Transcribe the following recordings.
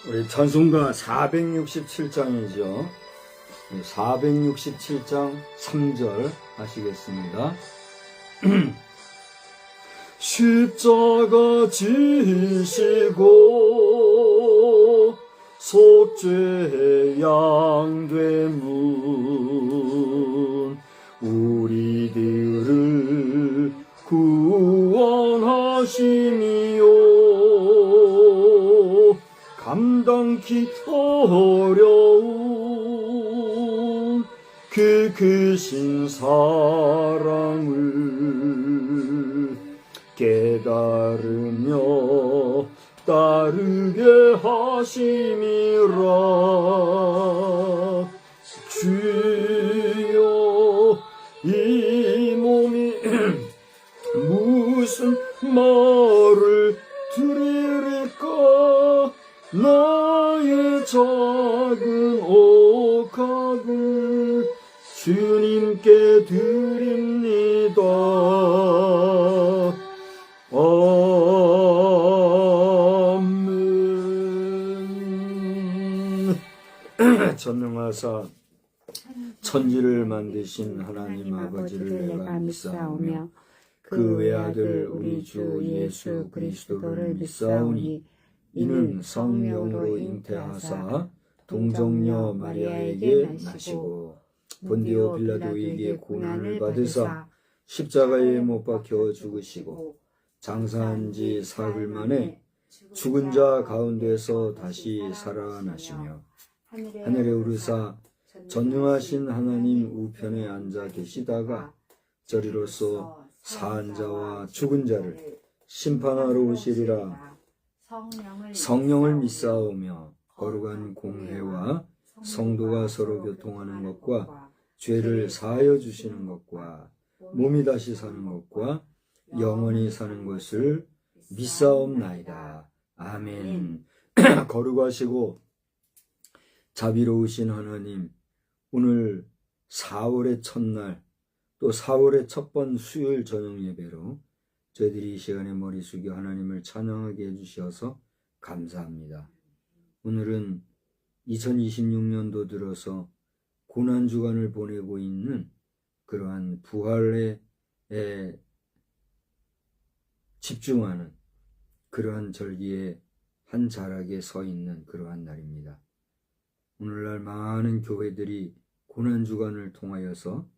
우리 찬송가 467장이죠. 467장 3절 하시겠습니다. 십자가 지시고 속죄 양되문 우리들을 구원하시미요 감당기 어려운 그 크신 사랑을 깨달으며 따르게 하심이라. 주여 이 몸이 무슨 말을 드리릴까 나의 작은 옥합을 주님께 드립니다. 아멘. 전능하사 천지를 만드신 하나님 아버지를 내가 믿사오며 그 외아들 우리 주 예수 그리스도를 믿사오니 이는 성령으로 잉태하사 동정녀 마리아에게 나시고 본디오 빌라도에게 고난을 받으사 십자가에 못 박혀 죽으시고 장사한 지 사흘 만에 죽은 자 가운데서 다시 살아나시며 하늘에 오르사 전능하신 하나님 우편에 앉아 계시다가 저리로서 사한 자와 죽은 자를 심판하러 오시리라. 성령을 믿사오며 거룩한 공회와 성도가 서로 교통하는 것과 죄를 사하여 주시는 것과 몸이 다시 사는 것과 영원히 사는 것을 믿사옵나이다. 아멘. 거룩하시고 자비로우신 하나님, 오늘 4월의 첫날, 또 4월의 첫 번 수요일 저녁 예배로 저희들이 이 시간에 머리 숙여 하나님을 찬양하게 해주셔서 감사합니다. 오늘은 2026년도 들어서 고난주간을 보내고 있는 그러한 부활에 집중하는 그러한 절기에 한 자락에 서 있는 그러한 날입니다. 오늘날 많은 교회들이 고난주간을 통하여서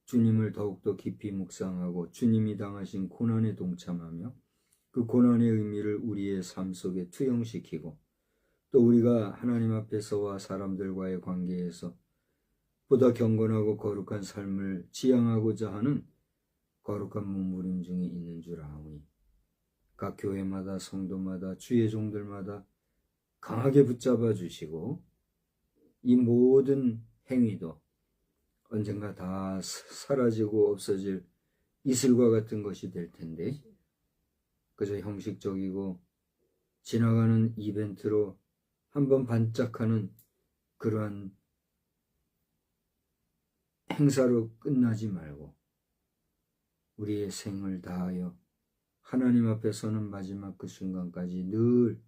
주님을 더욱더 깊이 묵상하고 주님이 당하신 고난에 동참하며 그 고난의 의미를 우리의 삶 속에 투영시키고 또 우리가 하나님 앞에서와 사람들과의 관계에서 보다 경건하고 거룩한 삶을 지향하고자 하는 거룩한 몸부림 중에 있는 줄 아오니 각 교회마다 성도마다 주의 종들마다 강하게 붙잡아 주시고 이 모든 행위도 언젠가 다 사라지고 없어질 이슬과 같은 것이 될 텐데 그저 형식적이고 지나가는 이벤트로 한번 반짝하는 그러한 행사로 끝나지 말고 우리의 생을 다하여 하나님 앞에 서는 마지막 그 순간까지 늘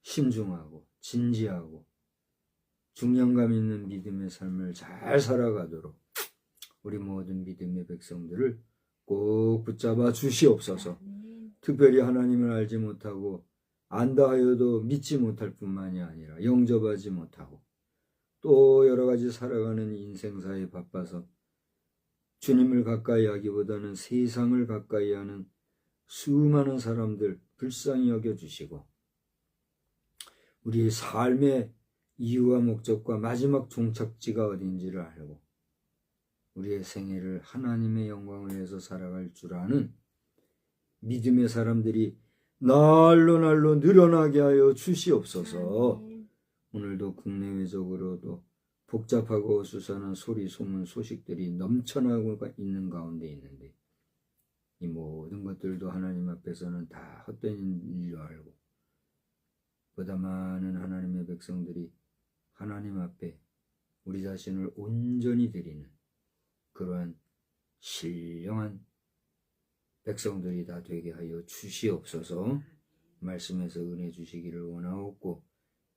신중하고 진지하고 중량감 있는 믿음의 삶을 잘 살아가도록 우리 모든 믿음의 백성들을 꼭 붙잡아 주시옵소서. 특별히 하나님을 알지 못하고 안다 하여도 믿지 못할 뿐만이 아니라 영접하지 못하고 또 여러 가지 살아가는 인생사에 바빠서 주님을 가까이 하기보다는 세상을 가까이 하는 수많은 사람들 불쌍히 여겨주시고 우리의 삶의 이유와 목적과 마지막 종착지가 어딘지를 알고 우리의 생애를 하나님의 영광을 위해서 살아갈 줄 아는 믿음의 사람들이 날로 늘어나게 하여 주시옵소서. 오늘도 국내외적으로도 복잡하고 수산한 소리 소문 소식들이 넘쳐나고 있는 가운데 있는데 이 모든 것들도 하나님 앞에서는 다 헛된 일로 알고 보다 많은 하나님의 백성들이 하나님 앞에 우리 자신을 온전히 드리는 그러한 신령한 백성들이 다 되게 하여 주시옵소서. 말씀에서 은혜 주시기를 원하옵고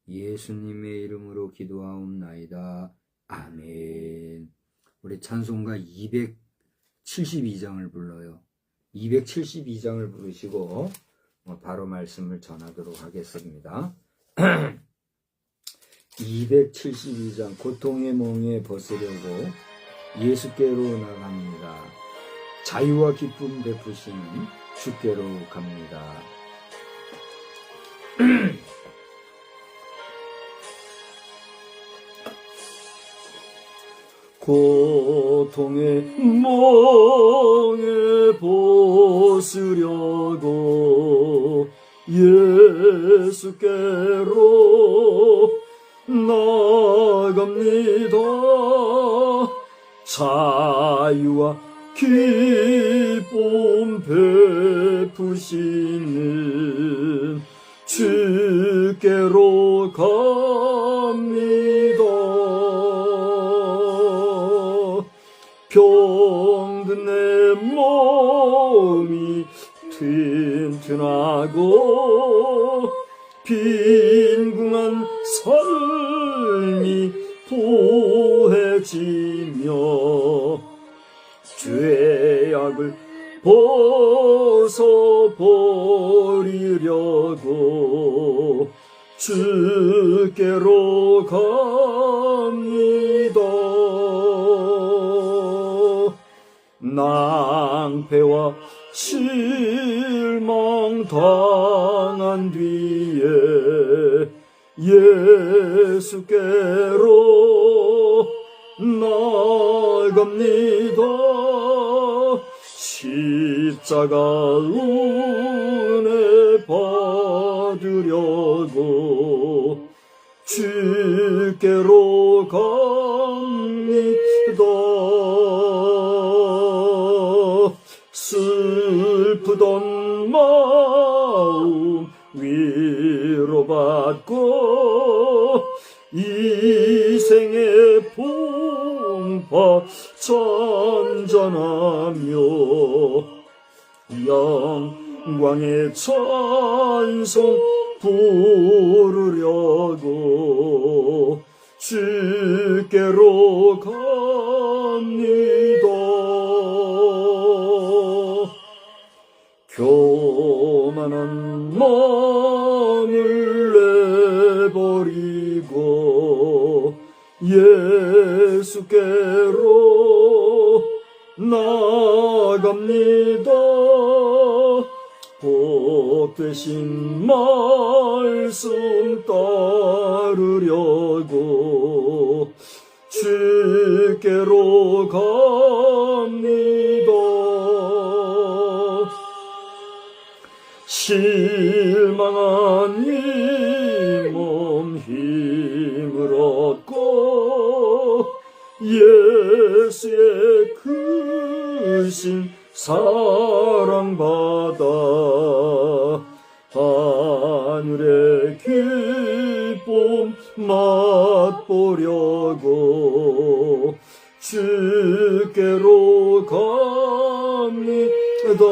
예수님의 이름으로 기도하옵나이다. 아멘. 우리 찬송가 272장을 불러요. 272장을 부르시고 바로 말씀을 전하도록 하겠습니다. 272장 고통의 멍에 벗으려고 예수께로 나갑니다. 자유와 기쁨 베푸시는 주께로 갑니다. 고통의 멍에 벗으려고 예수께로 나갑니다. 자유와 기쁨 베푸시는 주께로 갑니다. 병든 내 몸이 튼튼하고 빈궁한 삶이 보해지며 죄악을 벗어버리려고 주께로 갑니다. 낭패와 실망 당한 뒤에 예수께로 나갑니다. 십자가 은혜 받으려고 주께로 갑니다. 슬프던 마음 위로받고 이 생의 풍파 천전하며 영광의 찬송 부르려고 주께로 갑니다. 교만한 마음을 내버리고 예수께로 나갑니다. 복되신 말씀 따르려고 주께로 갑니다. 실망한 이 몸 힘을 얻고 예수의 크신 사랑받아 하늘의 기쁨 맛보려고 주께로 갑니다.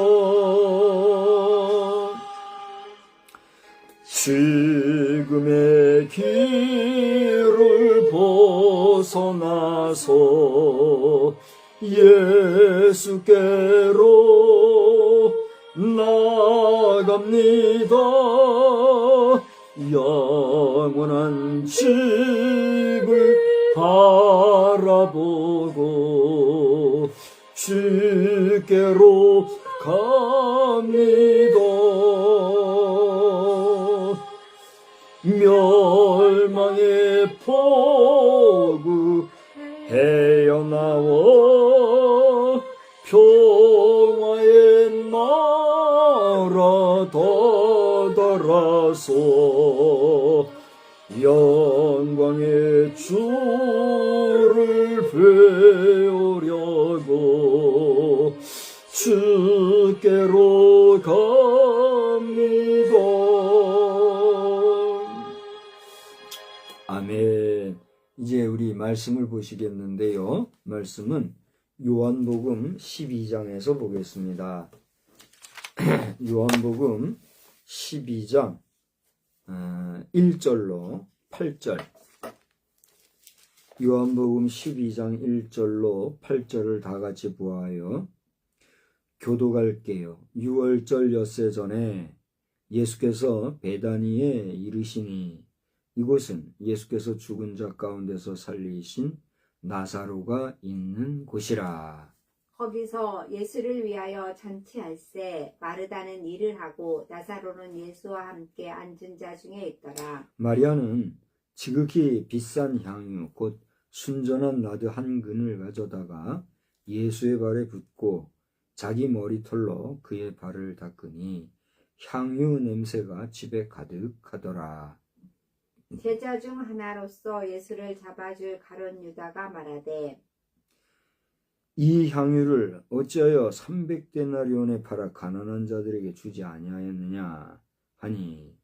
지금의 길을 벗어나서 예수께로 나갑니다. 영원한 집을 바라보고 주께로 갑니다. 멸망의 포구 헤어나와 평화의 나라 다다라서 영광의 주를 배우려고 주께로 갑니다. 아멘. 이제 우리 말씀을 보시겠는데요. 말씀은 요한복음 12장에서 보겠습니다. 요한복음 12장 1절로 8절. 요한복음 12장 1절로 8절을 다 같이 보아요. 교도갈게요. 6월절 엿새 전에 예수께서 베다니에 이르시니 이곳은 예수께서 죽은 자 가운데서 살리신 나사로가 있는 곳이라. 거기서 예수를 위하여 잔치할세 마르다는 일을 하고 나사로는 예수와 함께 앉은 자 중에 있더라. 마리아는 지극히 비싼 향유 곧 순전한 나드 한 근을 가져다가 예수의 발에 붓고 자기 머리털로 그의 발을 닦으니 향유 냄새가 집에 가득하더라. 제자 중 하나로서 예수를 잡아줄 가룟 유다가 말하되 이 향유를 어찌하여 300데나리온에 팔아 가난한 자들에게 주지 아니하였느냐 하니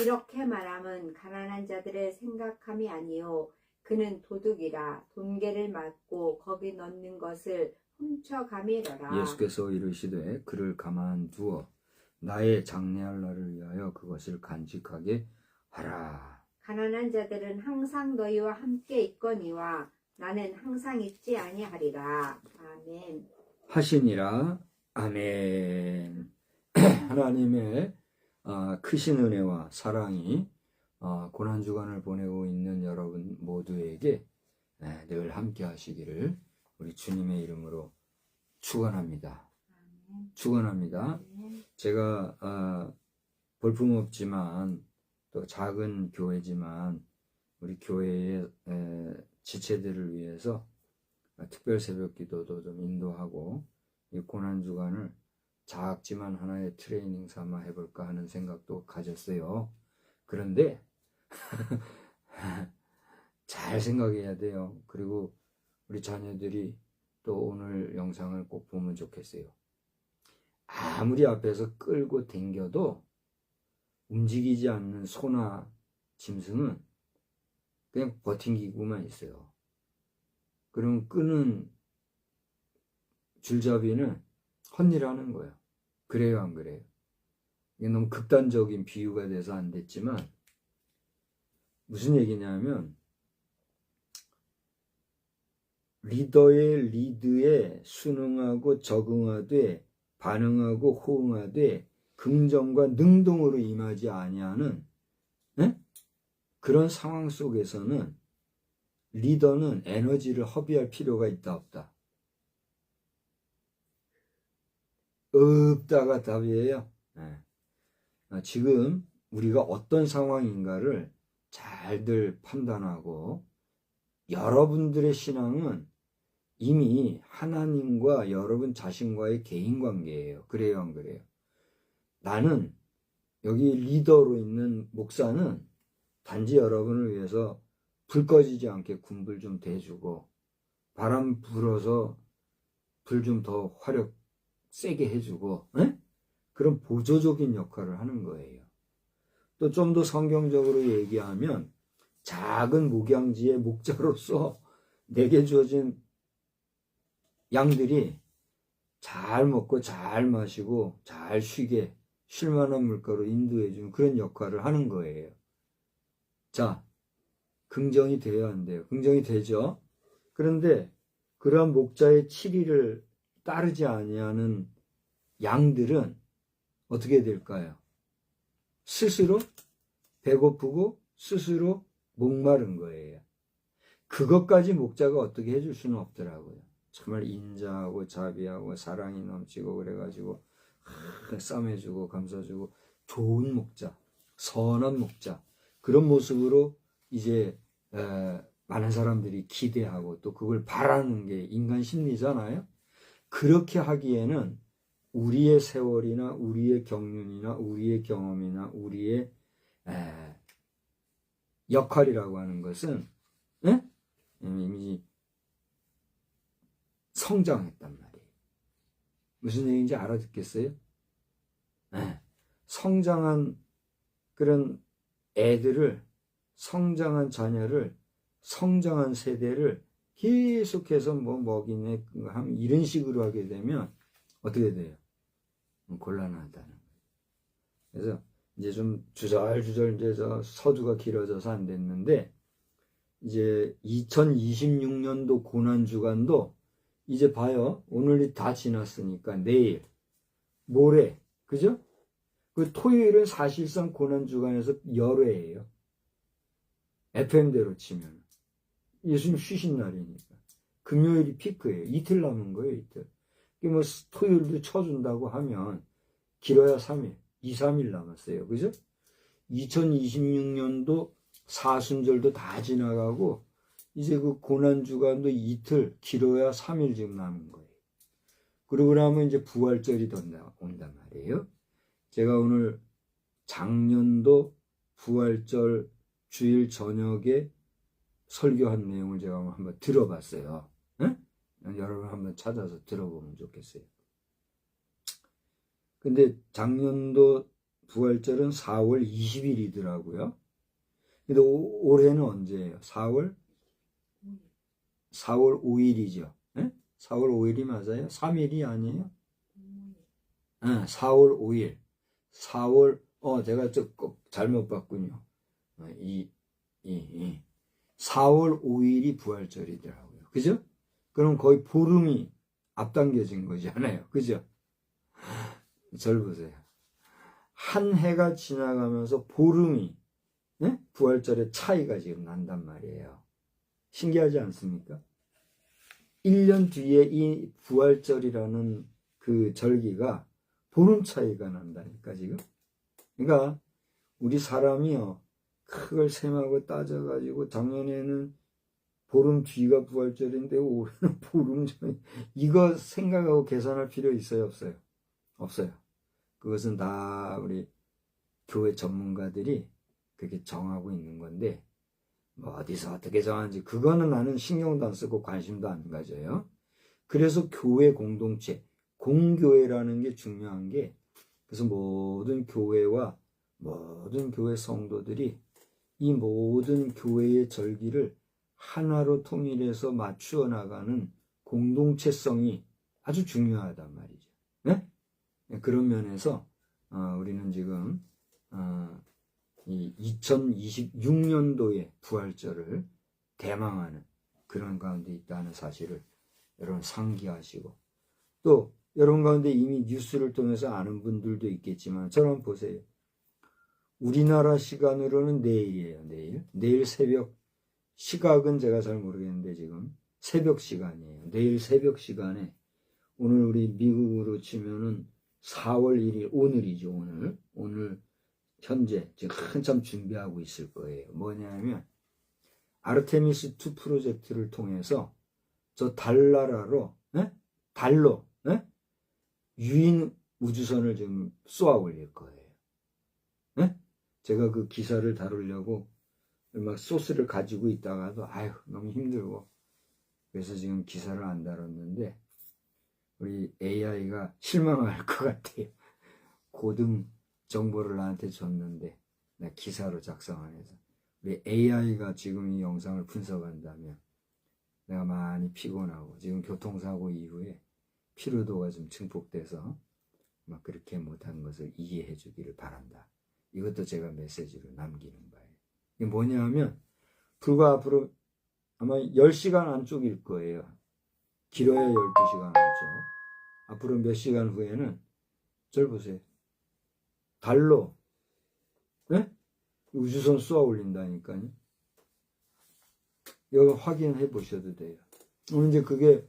이렇게 말함은 가난한 자들의 생각함이 아니요 그는 도둑이라 돈계를 맞고 거기 넣는 것을 훔쳐가미러라. 예수께서 이르시되 그를 가만두어 나의 장래할 날을 위하여 그것을 간직하게 하라. 가난한 자들은 항상 너희와 함께 있거니와 나는 항상 있지 아니하리라. 아멘. 하시니라. 아멘. 하나님의 크신 은혜와 사랑이 고난주간을 보내고 있는 여러분 모두에게 늘 함께 하시기를 우리 주님의 이름으로 축원합니다. 축원합니다. 제가 볼품없지만 또 작은 교회지만 우리 교회의 지체들을 위해서 특별 새벽 기도도 좀 인도하고 이 고난주간을 작지만 하나의 트레이닝 삼아 해볼까 하는 생각도 가졌어요. 그런데 잘 생각해야 돼요. 그리고 우리 자녀들이 또 오늘 영상을 꼭 보면 좋겠어요. 아무리 앞에서 끌고 댕겨도 움직이지 않는 소나 짐승은 그냥 버팅기고만 있어요. 그럼 끄는 줄잡이는 헛일하는 거예요. 그래요, 안 그래요? 이게 너무 극단적인 비유가 돼서 안 됐지만 무슨 얘기냐면 리더의 리드에 순응하고 적응하되 반응하고 호응하되 긍정과 능동으로 임하지 아니하는 그런 상황 속에서는 리더는 에너지를 허비할 필요가 있다 없다? 없다가 답이에요. 지금 우리가 어떤 상황인가를 잘들 판단하고 여러분들의 신앙은 이미 하나님과 여러분 자신과의 개인 관계예요. 그래요, 안 그래요? 나는 여기 리더로 있는 목사는 단지 여러분을 위해서 불 꺼지지 않게 군불 좀 대주고 바람 불어서 불 좀 더 화력 세게 해주고 그런 보조적인 역할을 하는 거예요. 또 좀 더 성경적으로 얘기하면 작은 목양지의 목자로서 내게 주어진 양들이 잘 먹고 잘 마시고 잘 쉬게 쉴만한 물가로 인도해 주는 그런 역할을 하는 거예요. 자, 긍정이 돼야 안 돼요? 긍정이 되죠? 그런데 그러한 목자의 치리를 따르지 아니하는 양들은 어떻게 될까요? 스스로 배고프고 스스로 목마른 거예요. 그것까지 목자가 어떻게 해줄 수는 없더라고요. 정말 인자하고 자비하고 사랑이 넘치고 그래가지고 쌈해주고 감싸주고 좋은 목자, 선한 목자, 그런 모습으로 이제 많은 사람들이 기대하고 또 그걸 바라는 게 인간 심리잖아요. 그렇게 하기에는 우리의 세월이나 우리의 경륜이나 우리의 경험이나 우리의 역할이라고 하는 것은 이미 성장했단 말이에요. 무슨 얘기인지 알아듣겠어요? 성장한 그런 애들을, 성장한 자녀를, 성장한 세대를 계속해서 뭐 먹이네 이런 식으로 하게 되면 어떻게 돼요? 곤란하다는 거예요. 그래서 이제 좀 주절주절 이제 서두가 길어져서 안 됐는데 이제 2026년도 고난주간도 이제 봐요. 오늘이 다 지났으니까 내일, 모레, 그죠? 그 토요일은 사실상 고난주간에서 열회예요. FM대로 치면. 예수님 쉬신 날이니까. 금요일이 피크예요. 이틀 남은 거예요, 이틀. 뭐 토요일도 쳐준다고 하면 길어야 3일, 2, 3일 남았어요. 그죠? 2026년도 사순절도 다 지나가고 이제 그 고난주간도 이틀, 길어야 3일 지금 남은 거예요. 그러고 나면 이제 부활절이 온단 말이에요. 제가 오늘 작년도 부활절 주일 저녁에 설교한 내용을 제가 한번 들어봤어요. 여러분 한번 찾아서 들어보면 좋겠어요. 근데 작년도 부활절은 4월 20일이더라고요. 근데 올해는 언제예요? 4월 5일이죠. 4월 5일이 맞아요? 3일이 아니에요? 4월 5일. 4월, 제가 꼭 잘못 봤군요. 4월 5일이 부활절이더라고요. 그죠? 그럼 거의 보름이 앞당겨진 거잖아요. 그죠? 절 보세요. 한 해가 지나가면서 보름이 부활절의 차이가 지금 난단 말이에요. 신기하지 않습니까? 1년 뒤에 이 부활절이라는 그 절기가 보름 차이가 난다니까 지금. 그러니까 우리 사람이요, 그걸 셈하고 따져가지고 작년에는 보름 뒤가 부활절인데 올해는 보름 전이, 이거 생각하고 계산할 필요 있어요, 없어요? 없어요. 그것은 다 우리 교회 전문가들이 그렇게 정하고 있는 건데 뭐 어디서 어떻게 정하는지 그거는 나는 신경도 안 쓰고 관심도 안 가져요. 그래서 교회 공동체 공교회라는 게 중요한 게, 그래서 모든 교회와 모든 교회 성도들이 이 모든 교회의 절기를 하나로 통일해서 맞추어 나가는 공동체성이 아주 중요하단 말이죠. 네? 그런 면에서 우리는 지금 이 2026년도의 부활절을 대망하는 그런 가운데 있다는 사실을 여러분 상기하시고, 또 여러분 가운데 이미 뉴스를 통해서 아는 분들도 있겠지만 저는 보세요. 우리나라 시간으로는 내일이에요. 내일 새벽, 시각은 제가 잘 모르겠는데 지금 새벽 시간이에요. 내일 새벽 시간에, 오늘 우리 미국으로 치면은 4월 1일 오늘이죠. 오늘 현재 지금 한참 준비하고 있을 거예요. 뭐냐면 아르테미스 2 프로젝트를 통해서 저 달나라로 달로 유인 우주선을 지금 쏘아 올릴 거예요. 제가 그 기사를 다루려고 막 소스를 가지고 있다가도 너무 힘들고, 그래서 지금 기사를 안 다뤘는데 우리 AI가 실망할 것 같아요. 고등 정보를 나한테 줬는데 나 기사로 작성 안 해서. 우리 AI가 지금 이 영상을 분석한다면 내가 많이 피곤하고, 지금 교통사고 이후에 피로도가 좀 증폭돼서 막 그렇게 못한 것을 이해해 주기를 바란다. 이것도 제가 메시지로 남기는 바예요. 이게 뭐냐 하면 불과 앞으로 아마 10시간 안쪽일 거예요. 길어야 12시간 안쪽. 앞으로 몇 시간 후에는 절 보세요. 달로 우주선 쏘아 올린다니까요. 여기 확인해 보셔도 돼요. 오늘 이제 그게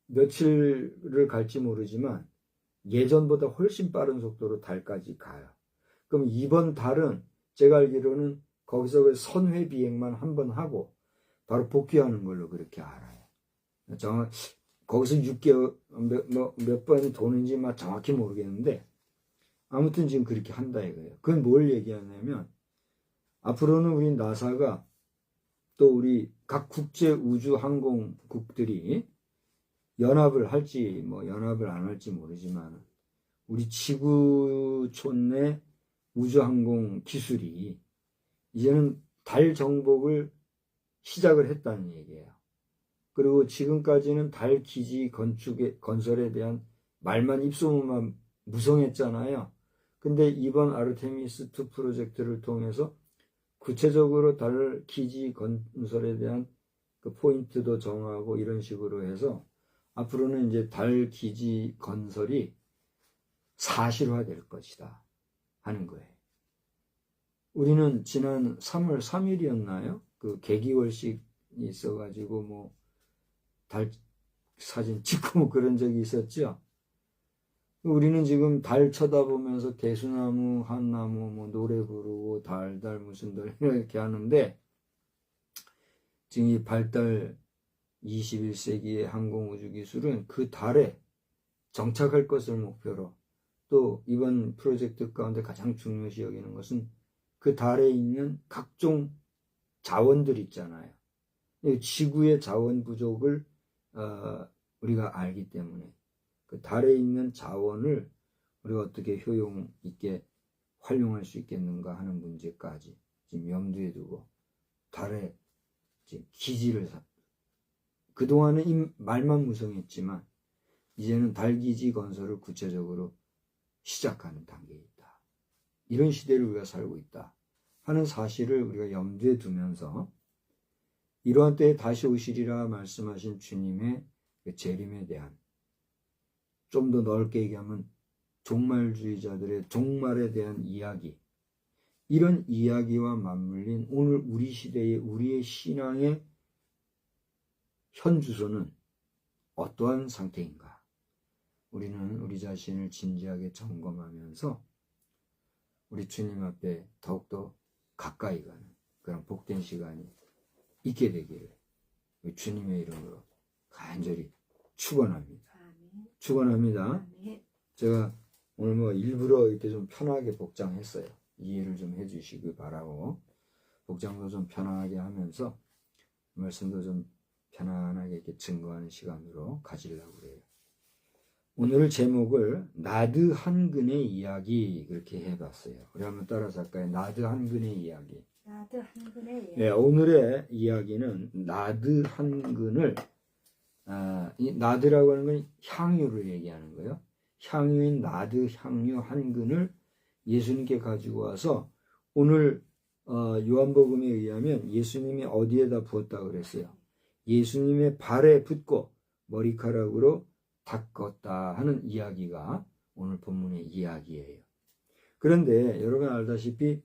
며칠을 갈지 모르지만 예전보다 훨씬 빠른 속도로 달까지 가요. 그럼 이번 달은 제가 알기로는 거기서 그 선회 비행만 한 번 하고 바로 복귀하는 걸로 그렇게 알아요. 거기서 6개월 몇 번이 도는지 막 정확히 모르겠는데, 아무튼 지금 그렇게 한다 이거예요. 그건 뭘 얘기하냐면 앞으로는 우리 나사가 또 우리 각 국제 우주 항공국들이 연합을 할지 연합을 안 할지 모르지만 우리 지구촌 내 우주항공 기술이 이제는 달 정복을 시작을 했다는 얘기예요. 그리고 지금까지는 달 기지 건설에 대한 말만 입소문만 무성했잖아요. 근데 이번 아르테미스 2 프로젝트를 통해서 구체적으로 달 기지 건설에 대한 그 포인트도 정하고 이런 식으로 해서 앞으로는 이제 달 기지 건설이 사실화될 것이다 하는 거예요. 우리는 지난 3월 3일이었나요? 그 개기월식이 있어가지고 달 사진 찍고 그런 적이 있었죠. 우리는 지금 달 쳐다보면서 대수나무, 한나무 노래 부르고 달 무슨 달 이렇게 하는데, 지금 이 발달 21세기의 항공우주 기술은 그 달에 정착할 것을 목표로, 또 이번 프로젝트 가운데 가장 중요시 여기는 것은 그 달에 있는 각종 자원들 있잖아요. 지구의 자원 부족을 우리가 알기 때문에 그 달에 있는 자원을 우리가 어떻게 효용 있게 활용할 수 있겠는가 하는 문제까지 지금 염두에 두고 달에 지금 기지를 그동안은 이 말만 무성했지만 이제는 달 기지 건설을 구체적으로 시작하는 단계에 있다. 이런 시대를 우리가 살고 있다 하는 사실을 우리가 염두에 두면서 이러한 때에 다시 오시리라 말씀하신 주님의 그 재림에 대한, 좀 더 넓게 얘기하면 종말주의자들의 종말에 대한 이야기, 이런 이야기와 맞물린 오늘 우리 시대의 우리의 신앙의 현주소는 어떠한 상태인가? 우리는 우리 자신을 진지하게 점검하면서 우리 주님 앞에 더욱더 가까이 가는 그런 복된 시간이 있게 되기를 주님의 이름으로 간절히 축원합니다. 축원합니다. 제가 오늘 일부러 이렇게 좀 편하게 복장했어요. 이해를 좀 해주시기 바라고, 복장도 좀 편하게 하면서 말씀도 좀 편안하게 이렇게 증거하는 시간으로 가지려고 그래요. 오늘 제목을 나드 한근의 이야기 그렇게 해봤어요. 우리 한번 따라서 할까요? 나드 한근의 이야기. 나도 한근의 이야기. 네, 오늘의 이야기는 나드 한근을 이 나드라고 하는 건 향유를 얘기하는 거예요. 향유인 나드 향유 한근을 예수님께 가지고 와서 오늘 요한복음에 의하면 예수님이 어디에다 부었다고 그랬어요? 예수님의 발에 붓고 머리카락으로 닦았다 하는 이야기가 오늘 본문의 이야기예요. 그런데 여러분 알다시피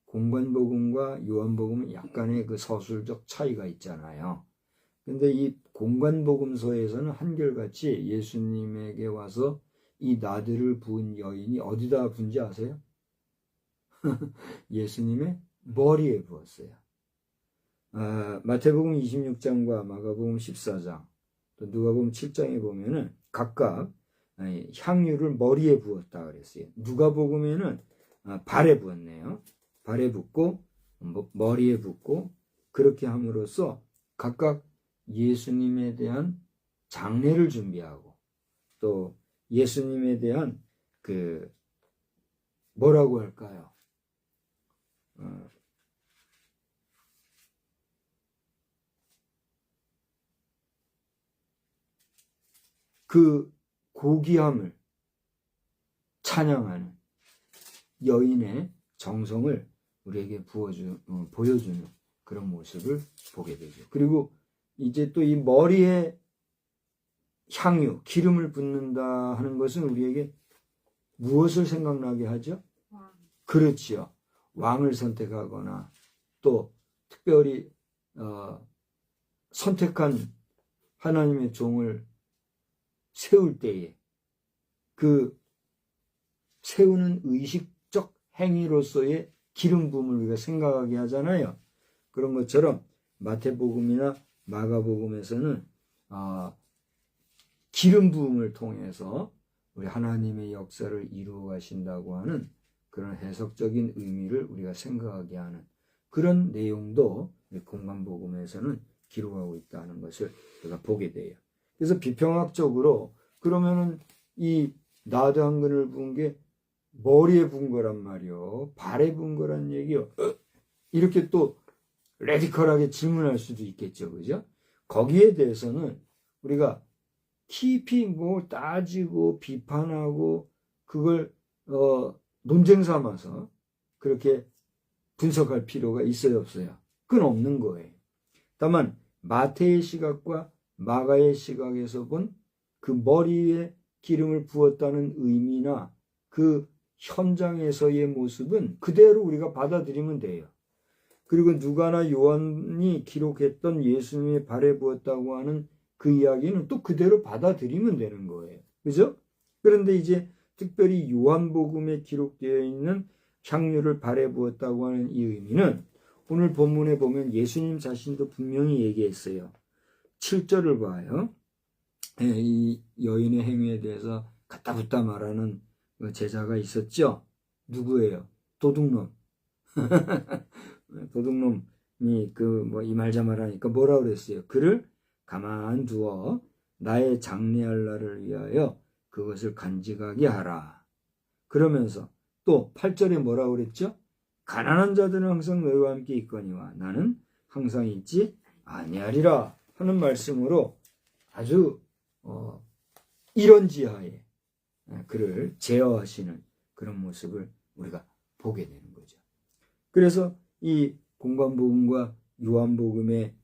공관복음과 요한복음은 약간의 그 서술적 차이가 있잖아요. 근데 이 공관복음서에서는 한결같이 예수님에게 와서 이 나드를 부은 여인이 어디다 부은지 아세요? 예수님의 머리에 부었어요. 마태복음 26장과 마가복음 14장, 또 누가복음 7장에 보면은 각각 향유를 머리에 부었다 그랬어요. 누가복음에는 발에 부었네요. 발에 붓고 머리에 붓고 그렇게 함으로써 각각 예수님에 대한 장례를 준비하고 또 예수님에 대한 그 뭐라고 할까요? 그 고귀함을 찬양하는 여인의 정성을 우리에게 보여주는 그런 모습을 보게 되죠. 그리고 이제 또 이 머리에 향유, 기름을 붓는다 하는 것은 우리에게 무엇을 생각나게 하죠? 왕. 그렇지요. 왕을 선택하거나 또 특별히 선택한 하나님의 종을 세울 때에 그 세우는 의식적 행위로서의 기름 부음을 우리가 생각하게 하잖아요. 그런 것처럼 마태복음이나 마가복음에서는 기름 부음을 통해서 우리 하나님의 역사를 이루어 가신다고 하는 그런 해석적인 의미를 우리가 생각하게 하는 그런 내용도 공관복음에서는 기록하고 있다는 것을 우리가 보게 돼요. 그래서 비평학적으로 그러면은 이 나드 한근을 부은 게 머리에 부은 거란 말이요, 발에 부은 거란 얘기요. 이렇게 또 레디컬하게 질문할 수도 있겠죠, 그죠? 거기에 대해서는 우리가 깊이 뭐 따지고 비판하고 그걸 논쟁 삼아서 그렇게 분석할 필요가 있어요, 없어요? 그건 없는 거예요. 다만 마태의 시각과 마가의 시각에서 본 그 머리에 기름을 부었다는 의미나 그 현장에서의 모습은 그대로 우리가 받아들이면 돼요. 그리고 누가나 요한이 기록했던 예수님의 발에 부었다고 하는 그 이야기는 또 그대로 받아들이면 되는 거예요. 그죠? 그런데 이제 특별히 요한복음에 기록되어 있는 향유를 발에 부었다고 하는 이 의미는 오늘 본문에 보면 예수님 자신도 분명히 얘기했어요. 7절을 봐요. 이 여인의 행위에 대해서 갖다 붙다 말하는 제자가 있었죠. 누구예요? 도둑놈. 도둑놈이 이 말 저말하니까 뭐라 그랬어요? 그를 가만두어 나의 장래할 날을 위하여 그것을 간직하게 하라. 그러면서 또 8절에 뭐라 그랬죠? 가난한 자들은 항상 너희와 함께 있거니와 나는 항상 있지 아니하리라 하는 말씀으로 아주 이런 지하에 그를 제어하시는 그런 모습을 우리가 보게 되는 거죠. 그래서 이 공관복음과 요한복음에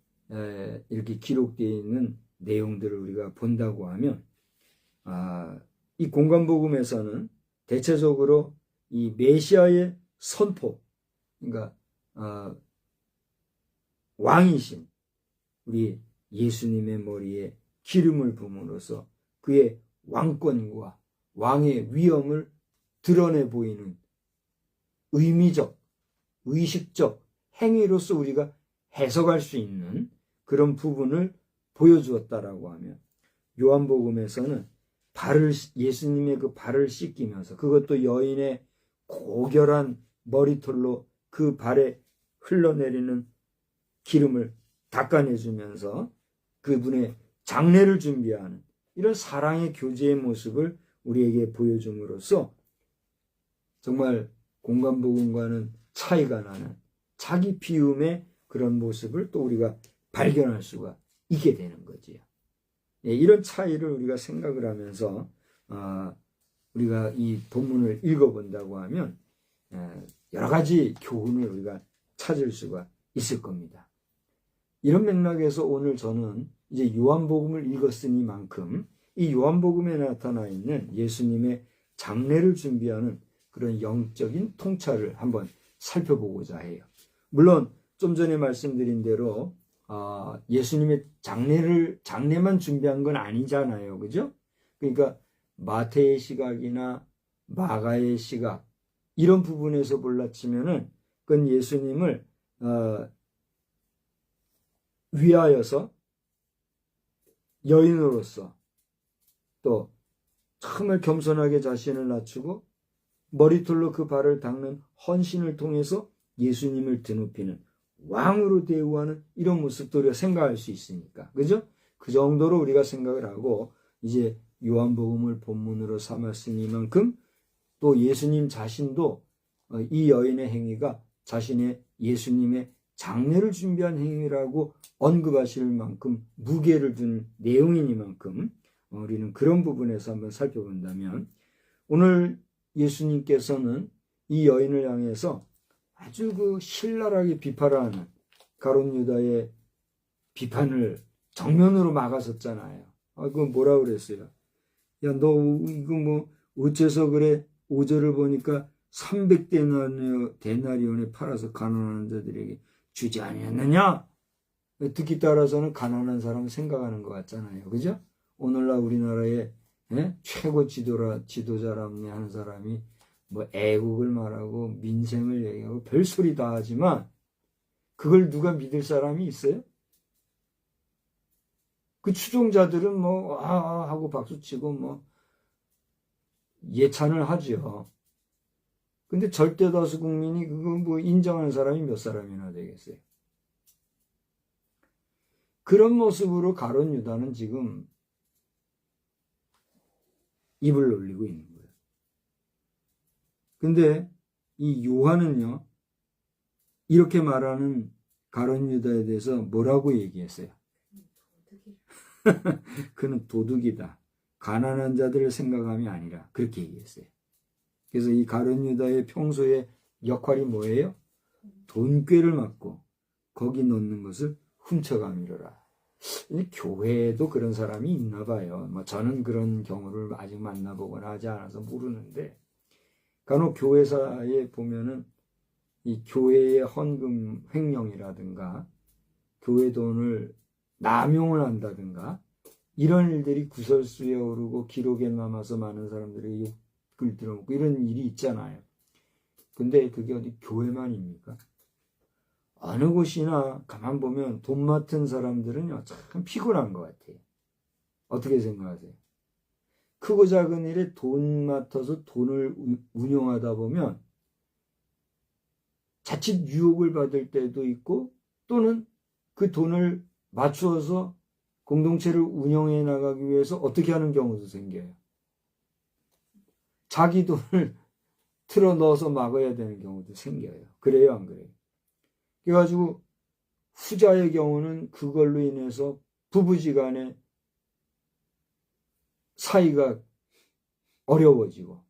이렇게 기록되어 있는 내용들을 우리가 본다고 하면 이 공관복음에서는 대체적으로 이 메시아의 선포, 그러니까 왕이신 우리 예수님의 머리에 기름을 부음으로써 그의 왕권과 왕의 위엄을 드러내 보이는 의미적, 의식적 행위로서 우리가 해석할 수 있는 그런 부분을 보여주었다라고 하면 요한복음에서는 예수님의 그 발을 씻기면서 그것도 여인의 고결한 머리털로 그 발에 흘러내리는 기름을 닦아내주면서 그분의 장례를 준비하는 이런 사랑의 교제의 모습을 우리에게 보여줌으로써 정말 공간복음과는 차이가 나는 자기 비움의 그런 모습을 또 우리가 발견할 수가 있게 되는 거지요. 예, 이런 차이를 우리가 생각을 하면서 우리가 이 본문을 읽어본다고 하면 여러 가지 교훈을 우리가 찾을 수가 있을 겁니다. 이런 맥락에서 오늘 저는 이제 요한복음을 읽었으니만큼 이 요한복음에 나타나 있는 예수님의 장례를 준비하는 그런 영적인 통찰을 한번 살펴보고자 해요. 물론 좀 전에 말씀드린 대로 예수님의 장례만 준비한 건 아니잖아요. 그죠? 그러니까 마태의 시각이나 마가의 시각 이런 부분에서 볼라치면은 그건 예수님을 위하여서 여인으로서 또 정말 겸손하게 자신을 낮추고 머리털로 그 발을 닦는 헌신을 통해서 예수님을 드높이는 왕으로 대우하는 이런 모습도 우리가 생각할 수 있으니까. 그죠? 그 정도로 우리가 생각을 하고 이제 요한복음을 본문으로 삼았으니만큼 또 예수님 자신도 이 여인의 행위가 자신의 예수님의 장례를 준비한 행위라고 언급하실 만큼 무게를 둔 내용이니만큼 우리는 그런 부분에서 한번 살펴본다면 오늘 예수님께서는 이 여인을 향해서 아주 그 신랄하게 비판을 하는 가룟 유다의 비판을 정면으로 막았었잖아요. 그건 뭐라 그랬어요? 야, 너 이거 뭐 어째서 그래? 5절을 보니까 300데나리온에 팔아서 가난한 자들에게 주지 아니었느냐? 듣기 따라서는 가난한 사람을 생각하는 것 같잖아요. 그죠? 오늘날 우리나라의 최고 지도자라는 하는 사람이 뭐 애국을 말하고 민생을 얘기하고 별소리 다 하지만 그걸 누가 믿을 사람이 있어요? 그 추종자들은 뭐 하고 박수치고 뭐 예찬을 하죠. 근데 절대다수 국민이 그거 뭐 인정하는 사람이 몇 사람이나 되겠어요? 그런 모습으로 가룟 유다는 지금 입을 놀리고 있는 거예요. 근데 이 요한은요, 이렇게 말하는 가룟 유다에 대해서 뭐라고 얘기했어요? 그는 도둑이다. 가난한 자들을 생각함이 아니라 그렇게 얘기했어요. 그래서 이 가룟 유다의 평소의 역할이 뭐예요? 돈꾀를 맞고 거기 넣는 것을 훔쳐가미로라. 교회에도 그런 사람이 있나 봐요. 저는 그런 경우를 아직 만나보거나 하지 않아서 모르는데 간혹 교회사에 보면은 이 교회의 헌금 횡령이라든가 교회 돈을 남용을 한다든가 이런 일들이 구설수에 오르고 기록에 남아서 많은 사람들이 욕을 들어먹고 이런 일이 있잖아요. 근데 그게 어디 교회만입니까? 어느 곳이나 가만 보면 돈 맡은 사람들은요 참 피곤한 것 같아요. 어떻게 생각하세요? 크고 작은 일에 돈 맡아서 돈을 운영하다 보면 자칫 유혹을 받을 때도 있고 또는 그 돈을 맞추어서 공동체를 운영해 나가기 위해서 어떻게 하는 경우도 생겨요. 자기 돈을 틀어 넣어서 막아야 되는 경우도 생겨요. 그래요, 안 그래요? 그래가지고 후자의 경우는 그걸로 인해서 부부지간에 사이가 어려워지고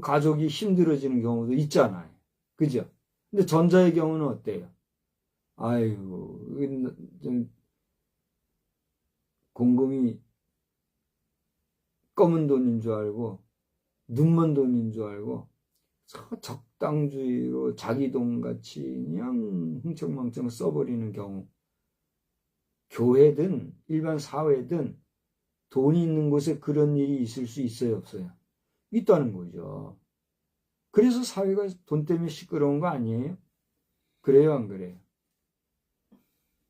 가족이 힘들어지는 경우도 있잖아요. 그죠? 근데 전자의 경우는 어때요? 아이고 좀 공금이 검은 돈인 줄 알고 눈먼 돈인 줄 알고 적당주의로 자기 돈같이 그냥 흥청망청 써버리는 경우, 교회든 일반 사회든 돈이 있는 곳에 그런 일이 있을 수 있어요, 없어요? 있다는 거죠. 그래서 사회가 돈 때문에 시끄러운 거 아니에요? 그래요, 안 그래요?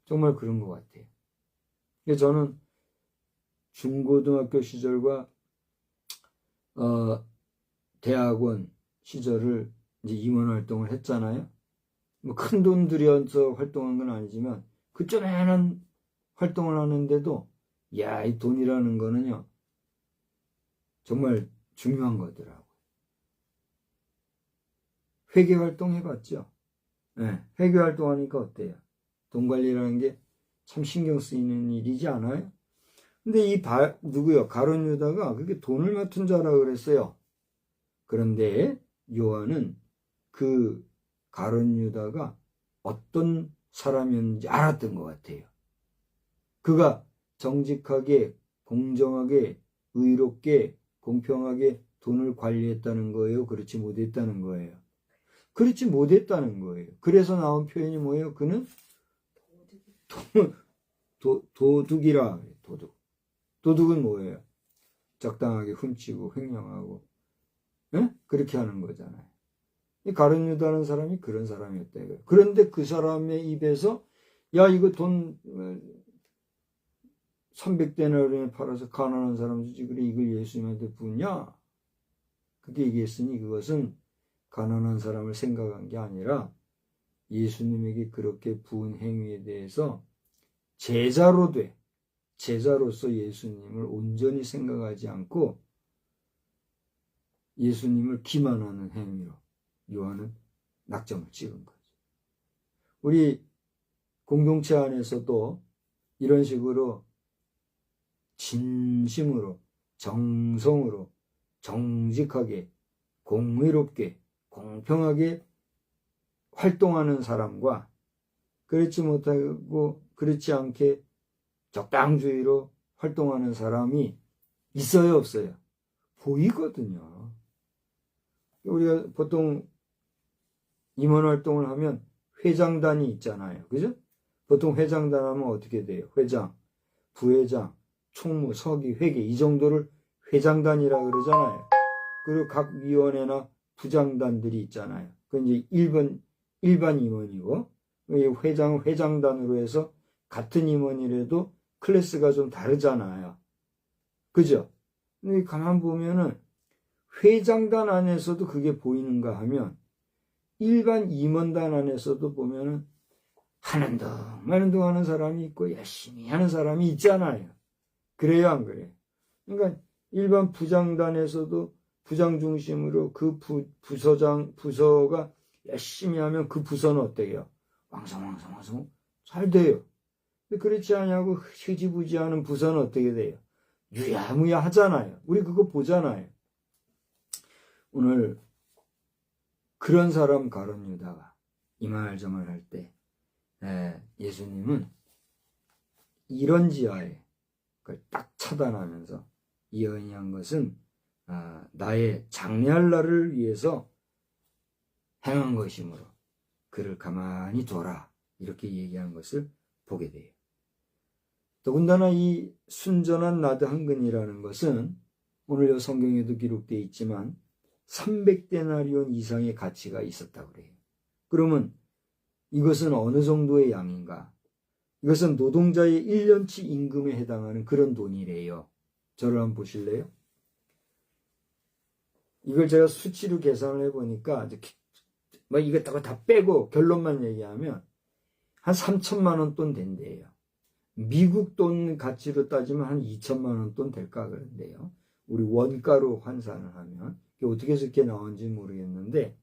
정말 그런 것 같아요. 그래서 저는 중고등학교 시절과 대학원 시절을 이제 임원 활동을 했잖아요. 뭐 큰 돈 들여서 활동한 건 아니지만 그 쪼매난 활동을 하는데도 야, 이 돈이라는 거는요, 정말 중요한 거더라고요. 회계 활동 해봤죠? 네, 회계 활동 하니까 어때요? 돈 관리라는 게 참 신경 쓰이는 일이지 않아요? 근데 누구요? 가룟 유다가 그게 돈을 맡은 자라 그랬어요. 그런데 요한은 그 가룟 유다가 어떤 사람이었는지 알았던 것 같아요. 그가 정직하게, 공정하게, 의롭게, 공평하게 돈을 관리했다는 거예요? 그렇지 못했다는 거예요? 그렇지 못했다는 거예요. 그래서 나온 표현이 뭐예요? 그는 도둑이라 그래요. 도둑. 도둑은 뭐예요? 적당하게 훔치고 횡령하고, 예? 그렇게 하는 거잖아요. 이 가룟 유다라는 사람이 그런 사람이었다 이거예요. 그런데 그 사람의 입에서 야, 이거 돈 300데나리온에 팔아서 가난한 사람 주지, 그래 이걸 예수님한테 부냐? 그렇게 얘기했으니 그것은 가난한 사람을 생각한 게 아니라 예수님에게 그렇게 부은 행위에 대해서 제자로서 예수님을 온전히 생각하지 않고 예수님을 기만하는 행위로 요한은 낙점을 찍은 거죠. 우리 공동체 안에서도 이런 식으로 진심으로, 정성으로, 정직하게, 공의롭게, 공평하게 활동하는 사람과 그렇지 못하고 그렇지 않게 적당주의로 활동하는 사람이 있어요, 없어요? 보이거든요. 우리가 보통 임원 활동을 하면 회장단이 있잖아요. 그죠? 보통 회장단 하면 어떻게 돼요? 회장, 부회장, 총무, 서기, 회계 이 정도를 회장단이라 그러잖아요. 그리고 각 위원회나 부장단들이 있잖아요. 그 이제 일반 임원이고 회장단으로 해서 같은 임원이라도 클래스가 좀 다르잖아요. 그죠? 근데 가만 보면은 회장단 안에서도 그게 보이는가 하면 일반 임원단 안에서도 보면은 하는 둥 마는 둥 하는 사람이 있고 열심히 하는 사람이 있잖아요. 그래요, 안 그래요? 그러니까 일반 부장단에서도 부장 중심으로 그 부서가 열심히 하면 그 부서는 어때요? 왕성왕성 잘 돼요. 근데 그렇지 않냐고 흐지부지하는 부서는 어떻게 돼요? 유야무야 하잖아요. 우리 그거 보잖아요. 오늘 그런 사람 가룟 유다가 이말저말 할 때 예수님은 이런 지하에 그걸 딱 차단하면서 이 여인이 한 것은 나의 장래할 날을 위해서 행한 것이므로 그를 가만히 둬라 이렇게 얘기한 것을 보게 돼요. 더군다나 이 순전한 나드 한근이라는 것은 오늘 성경에도 기록되어 있지만 300데나리온 이상의 가치가 있었다고 그래요. 그러면 이것은 어느 정도의 양인가? 이것은 노동자의 1년치 임금에 해당하는 그런 돈이래요. 저를 한번 보실래요? 이걸 제가 수치로 계산을 해보니까 이것저것 다 빼고 결론만 얘기하면 한 3천만 원 돈 된대요. 미국 돈 가치로 따지면 한 2천만 원 돈 될까 그런데요. 우리 원가로 환산을 하면 어떻게 해서 이렇게 나온지 모르겠는데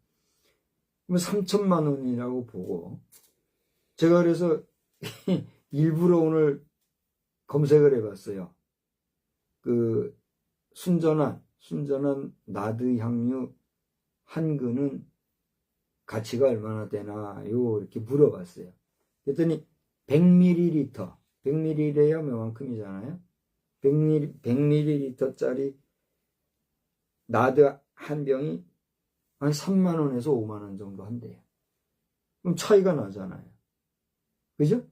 3천만 원이라고 보고 제가 그래서 일부러 오늘 검색을 해봤어요. 그 순전한 나드 향유 한 근은 가치가 얼마나 되나요? 이렇게 물어봤어요. 그랬더니 100ml래야 몇만큼이잖아요. 100ml짜리 나드 한 병이 한 3만 원에서 5만 원 정도 한대요. 그럼 차이가 나잖아요. 그죠?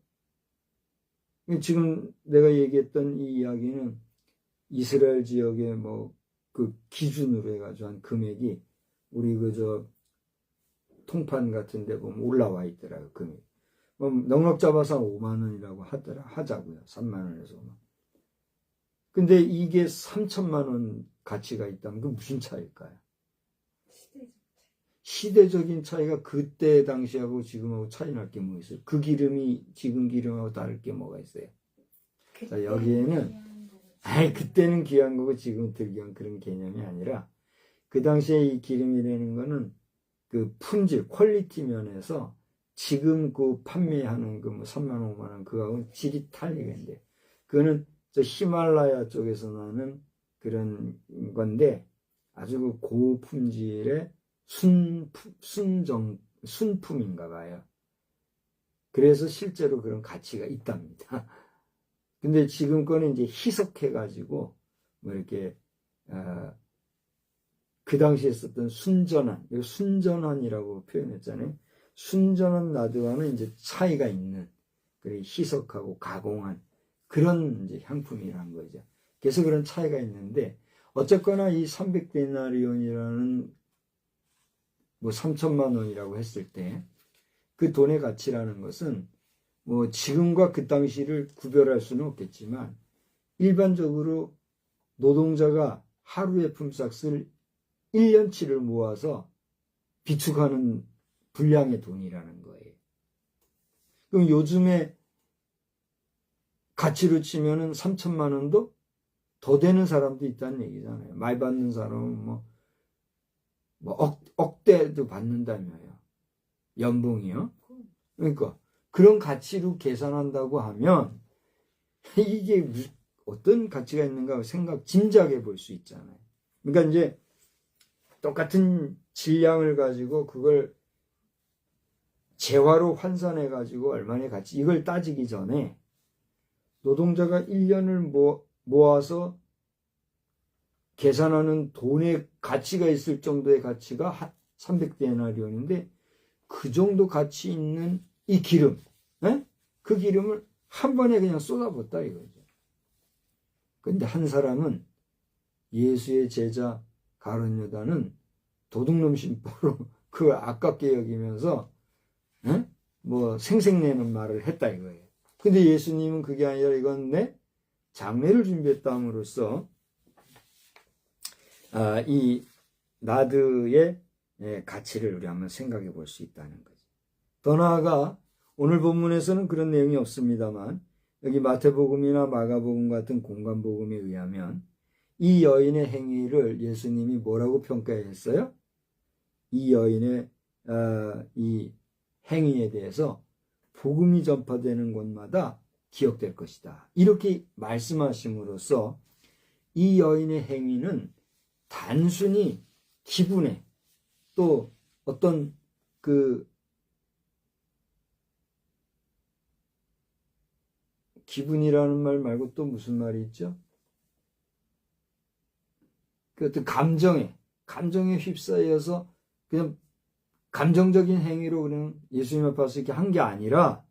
지금 내가 얘기했던 이 이야기는 이스라엘 지역의 그 기준으로 해가지고 한 금액이 우리 통판 같은 데 보면 올라와 있더라고요. 금액. 넉넉 잡아서 5만 원이라고 하자고요. 3만 원에서 5만 원. 근데 이게 3천만 원 가치가 있다면 그 무슨 차이일까요? 시대적인 차이가 그때 당시하고 지금하고 차이 날 게 뭐 있어요? 그 기름이 지금 기름하고 다를 게 뭐가 있어요? 자, 여기에는 그때는 귀한 거고 지금 들기한 그런 개념이 아니라 그 당시에 이 기름이라는 거는 그 품질, 퀄리티 면에서 지금 그 판매하는 그 뭐 3만 5만 원 그거하고는 질이 틀리겠는데 그거는 저 히말라야 쪽에서 나는 그런 건데 아주 그 고품질의 순품인가 봐요. 그래서 실제로 그런 가치가 있답니다. 근데 지금 거는 이제 희석해가지고 뭐 이렇게 그 당시에 썼던 순전한, 이거 순전한이라고 표현했잖아요. 순전한 나드와는 이제 차이가 있는, 그래 희석하고 가공한 그런 이제 향품이라는 거죠. 그래서 그런 차이가 있는데 어쨌거나 이 300데나리온이라는 뭐 3천만 원이라고 했을 때 그 돈의 가치라는 것은 뭐 지금과 그 당시를 구별할 수는 없겠지만 일반적으로 노동자가 하루에 품삯을 1년치를 모아서 비축하는 분량의 돈이라는 거예요. 그럼 요즘에 가치로 치면은 3천만 원도 더 되는 사람도 있다는 얘기잖아요. 많이 받는 사람은 뭐 억대도 받는다며요. 연봉이요. 그러니까 그런 가치로 계산한다고 하면 이게 어떤 가치가 있는가 짐작해 볼 수 있잖아요. 그러니까 이제 똑같은 질량을 가지고 그걸 재화로 환산해 가지고 얼마나 가치 이걸 따지기 전에 노동자가 1년을 모아서 계산하는 돈의 가치가 있을 정도의 가치가 300데나리온인데 그 정도 가치 있는 이 기름, 그 기름을 한 번에 그냥 쏟아붓다 이거죠. 근데 한 사람은 예수의 제자 가룟 유다는 도둑놈 심보로 그걸 아깝게 여기면서 뭐 생색내는 말을 했다 이거예요. 근데 예수님은 그게 아니라 이건 내 장례를 준비했다함으로써 이 나드의 가치를 우리 한번 생각해 볼 수 있다는 거죠. 더 나아가 오늘 본문에서는 그런 내용이 없습니다만 여기 마태복음이나 마가복음 같은 공관복음에 의하면 이 여인의 행위를 예수님이 뭐라고 평가했어요? 이 여인의 이 행위에 대해서 복음이 전파되는 곳마다 기억될 것이다. 이렇게 말씀하심으로써 이 여인의 행위는 단순히 기분에 또 어떤 그 기분이라는 말 말고 또 무슨 말이 있죠? 그 어떤 감정에 휩싸여서 그냥 감정적인 행위로 그냥 예수님 앞에서 이렇게 한 게 아니라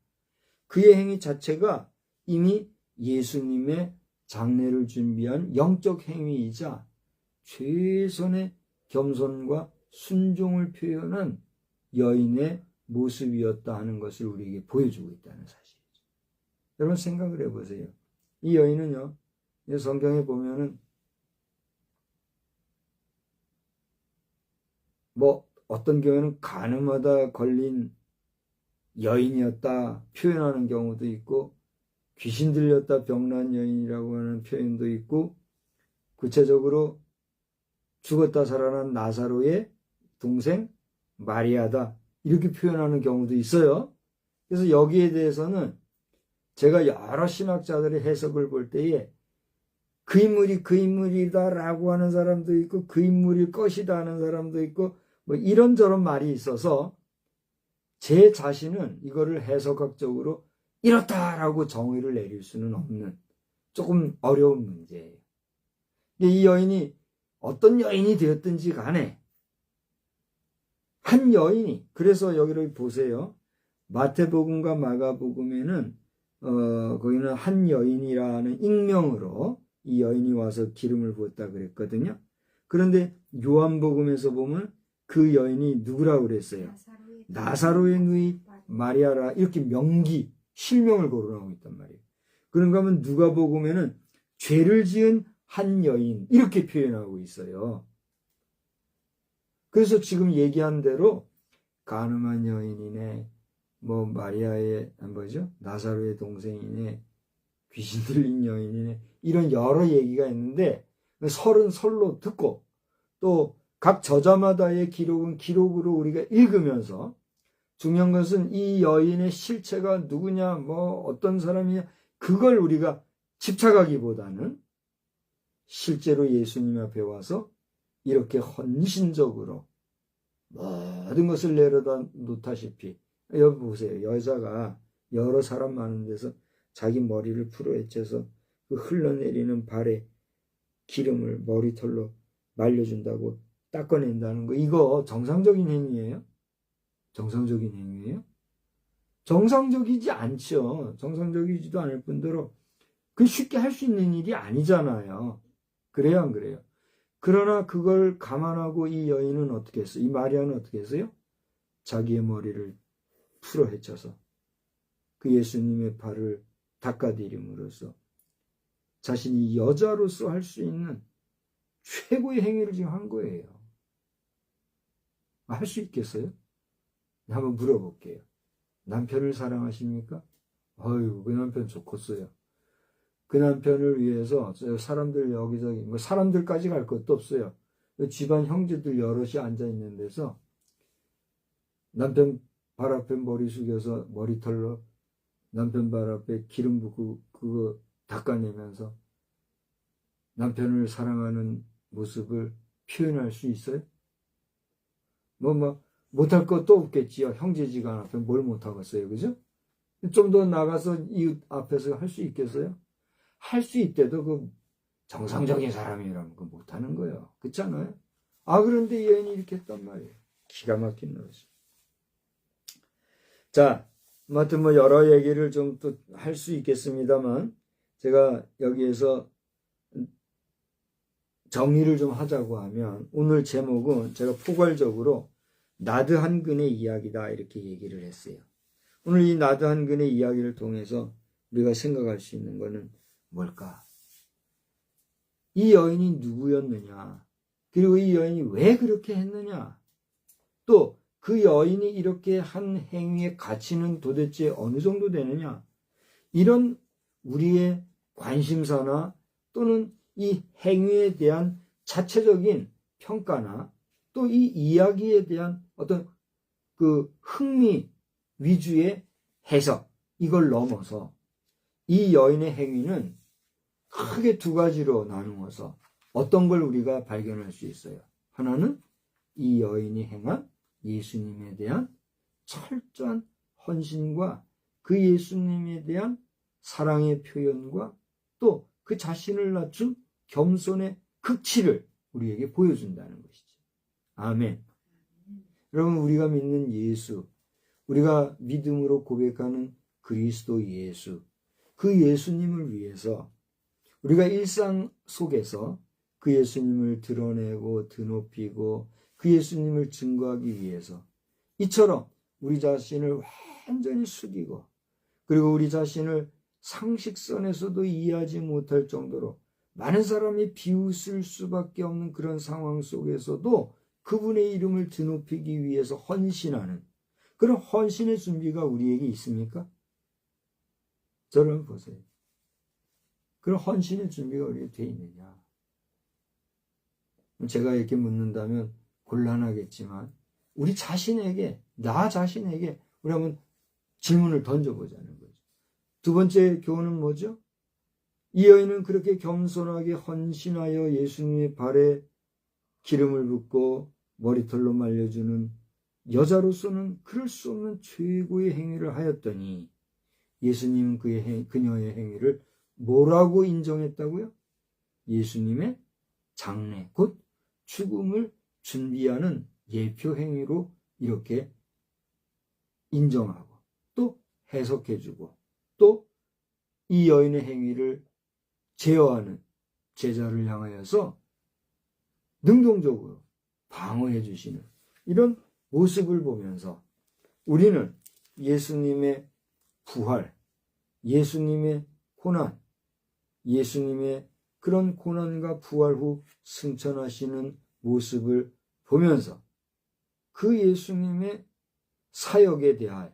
그의 행위 자체가 이미 예수님의 장례를 준비한 영적 행위이자 최선의 겸손과 순종을 표현한 여인의 모습이었다 하는 것을 우리에게 보여주고 있다는 사실이죠. 여러분 생각을 해보세요. 이 여인은요, 성경에 보면은 뭐 어떤 경우에는 간음하다 걸린 여인이었다 표현하는 경우도 있고 귀신 들렸다 병난 여인이라고 하는 표현도 있고 구체적으로 죽었다 살아난 나사로의 동생 마리아다 이렇게 표현하는 경우도 있어요. 그래서 여기에 대해서는 제가 여러 신학자들의 해석을 볼 때에 그 인물이 그 인물이다라고 하는 사람도 있고 그 인물일 것이다 하는 사람도 있고 뭐 이런저런 말이 있어서 제 자신은 이거를 해석학적으로 이렇다라고 정의를 내릴 수는 없는 조금 어려운 문제예요. 이 여인이 어떤 여인이 되었든지 간에 한 여인이 그래서 여기를 보세요. 마태복음과 마가복음에는 거기는 한 여인이라는 익명으로 이 여인이 와서 기름을 부었다 그랬거든요. 그런데 요한복음에서 보면 그 여인이 누구라고 그랬어요? 나사로의 누이 마리아라 이렇게 명기 실명을 거론하고 있단 말이에요. 그런가 하면 누가복음에는 죄를 지은 한 여인 이렇게 표현하고 있어요. 그래서 지금 얘기한 대로 간음한 여인이네 뭐 마리아의 뭐죠? 나사로의 동생이네 귀신 들린 여인이네. 이런 여러 얘기가 있는데 설은 설로 듣고 또 각 저자마다의 기록은 기록으로 우리가 읽으면서 중요한 것은 이 여인의 실체가 누구냐, 뭐 어떤 사람이냐, 그걸 우리가 집착하기보다는 실제로 예수님 앞에 와서 이렇게 헌신적으로 모든 것을 내려다 놓다시피, 여기 보세요. 여자가 여러 사람 많은 데서 자기 머리를 풀어헤쳐서 그 흘러내리는 발에 기름을 머리털로 말려준다고 닦아낸다는 거, 이거 정상적인 행위예요? 정상적인 행위예요? 정상적이지 않죠. 정상적이지도 않을 뿐더러 그 쉽게 할 수 있는 일이 아니잖아요. 그래요, 안 그래요? 그러나 그걸 감안하고 이 여인은 어떻게 했어요? 이 마리아는 어떻게 했어요? 자기의 머리를 풀어 헤쳐서 그 예수님의 발을 닦아드림으로써 자신이 여자로서 할 수 있는 최고의 행위를 지금 한 거예요. 할 수 있겠어요? 한번 물어볼게요. 남편을 사랑하십니까? 어휴, 그 남편 좋겠어요. 그 남편을 위해서 사람들 여기저기, 뭐 사람들까지 갈 것도 없어요. 집안 형제들 여럿이 앉아있는 데서 남편 발 앞에 머리 숙여서 머리털로 남편 발 앞에 기름 붓고 그거 닦아내면서 남편을 사랑하는 모습을 표현할 수 있어요? 못할 것도 없겠지요. 형제지간 앞에 뭘 못하겠어요. 그죠? 좀 더 나가서 이웃 앞에서 할 수 있겠어요? 할 수 있대도 그 정상적인 사람이라면 그 못하는 거예요. 그렇잖아요? 그런데 이 여인이 이렇게 했단 말이에요. 기가 막힌 노릇이. 자, 아무튼 여러 얘기를 좀 또 할 수 있겠습니다만, 제가 여기에서 정리를 좀 하자고 하면, 오늘 제목은 제가 포괄적으로 나드 한 근의 이야기다 이렇게 얘기를 했어요. 오늘 이 나드 한 근의 이야기를 통해서 우리가 생각할 수 있는 것은 뭘까? 이 여인이 누구였느냐? 그리고 이 여인이 왜 그렇게 했느냐? 또 그 여인이 이렇게 한 행위의 가치는 도대체 어느 정도 되느냐? 이런 우리의 관심사나 또는 이 행위에 대한 자체적인 평가나 또 이 이야기에 대한 어떤 그 흥미 위주의 해석, 이걸 넘어서 이 여인의 행위는 크게 두 가지로 나누어서 어떤 걸 우리가 발견할 수 있어요. 하나는 이 여인이 행한 예수님에 대한 철저한 헌신과 그 예수님에 대한 사랑의 표현과 또 그 자신을 낮춘 겸손의 극치를 우리에게 보여준다는 것이죠. 아멘. 여러분, 우리가 믿는 예수, 우리가 믿음으로 고백하는 그리스도 예수, 그 예수님을 위해서 우리가 일상 속에서 그 예수님을 드러내고 드높이고 그 예수님을 증거하기 위해서 이처럼 우리 자신을 완전히 숙이고 그리고 우리 자신을 상식선에서도 이해하지 못할 정도로 많은 사람이 비웃을 수밖에 없는 그런 상황 속에서도 그분의 이름을 드높이기 위해서 헌신하는 그런 헌신의 준비가 우리에게 있습니까? 저를 보세요. 그런 헌신의 준비가 우리에게 되어 있느냐? 제가 이렇게 묻는다면 곤란하겠지만 우리 자신에게, 나 자신에게 우리 한번 질문을 던져보자는 거죠. 두 번째 교훈은 뭐죠? 이 여인은 그렇게 겸손하게 헌신하여 예수님의 발에 기름을 붓고 머리털로 말려주는 여자로서는 그럴 수 없는 최고의 행위를 하였더니 예수님은 그녀의 행위를 뭐라고 인정했다고요? 예수님의 장례, 곧 죽음을 준비하는 예표 행위로 이렇게 인정하고 또 해석해주고 또 이 여인의 행위를 제어하는 제자를 향하여서 능동적으로 방어해 주시는 이런 모습을 보면서 우리는 예수님의 부활, 예수님의 고난, 예수님의 그런 고난과 부활 후 승천하시는 모습을 보면서 그 예수님의 사역에 대하여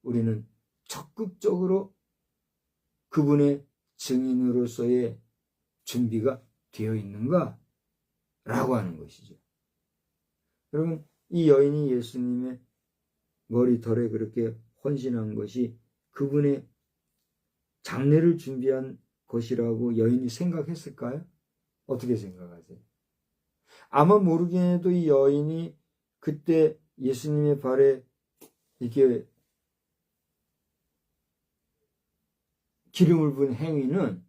우리는 적극적으로 그분의 증인으로서의 준비가 되어 있는가? 라고 하는 것이죠. 여러분, 이 여인이 예수님의 머리털에 그렇게 헌신한 것이 그분의 장례를 준비한 것이라고 여인이 생각했을까요? 어떻게 생각하세요? 아마 모르긴 해도 이 여인이 그때 예수님의 발에 이렇게 기름을 부은 행위는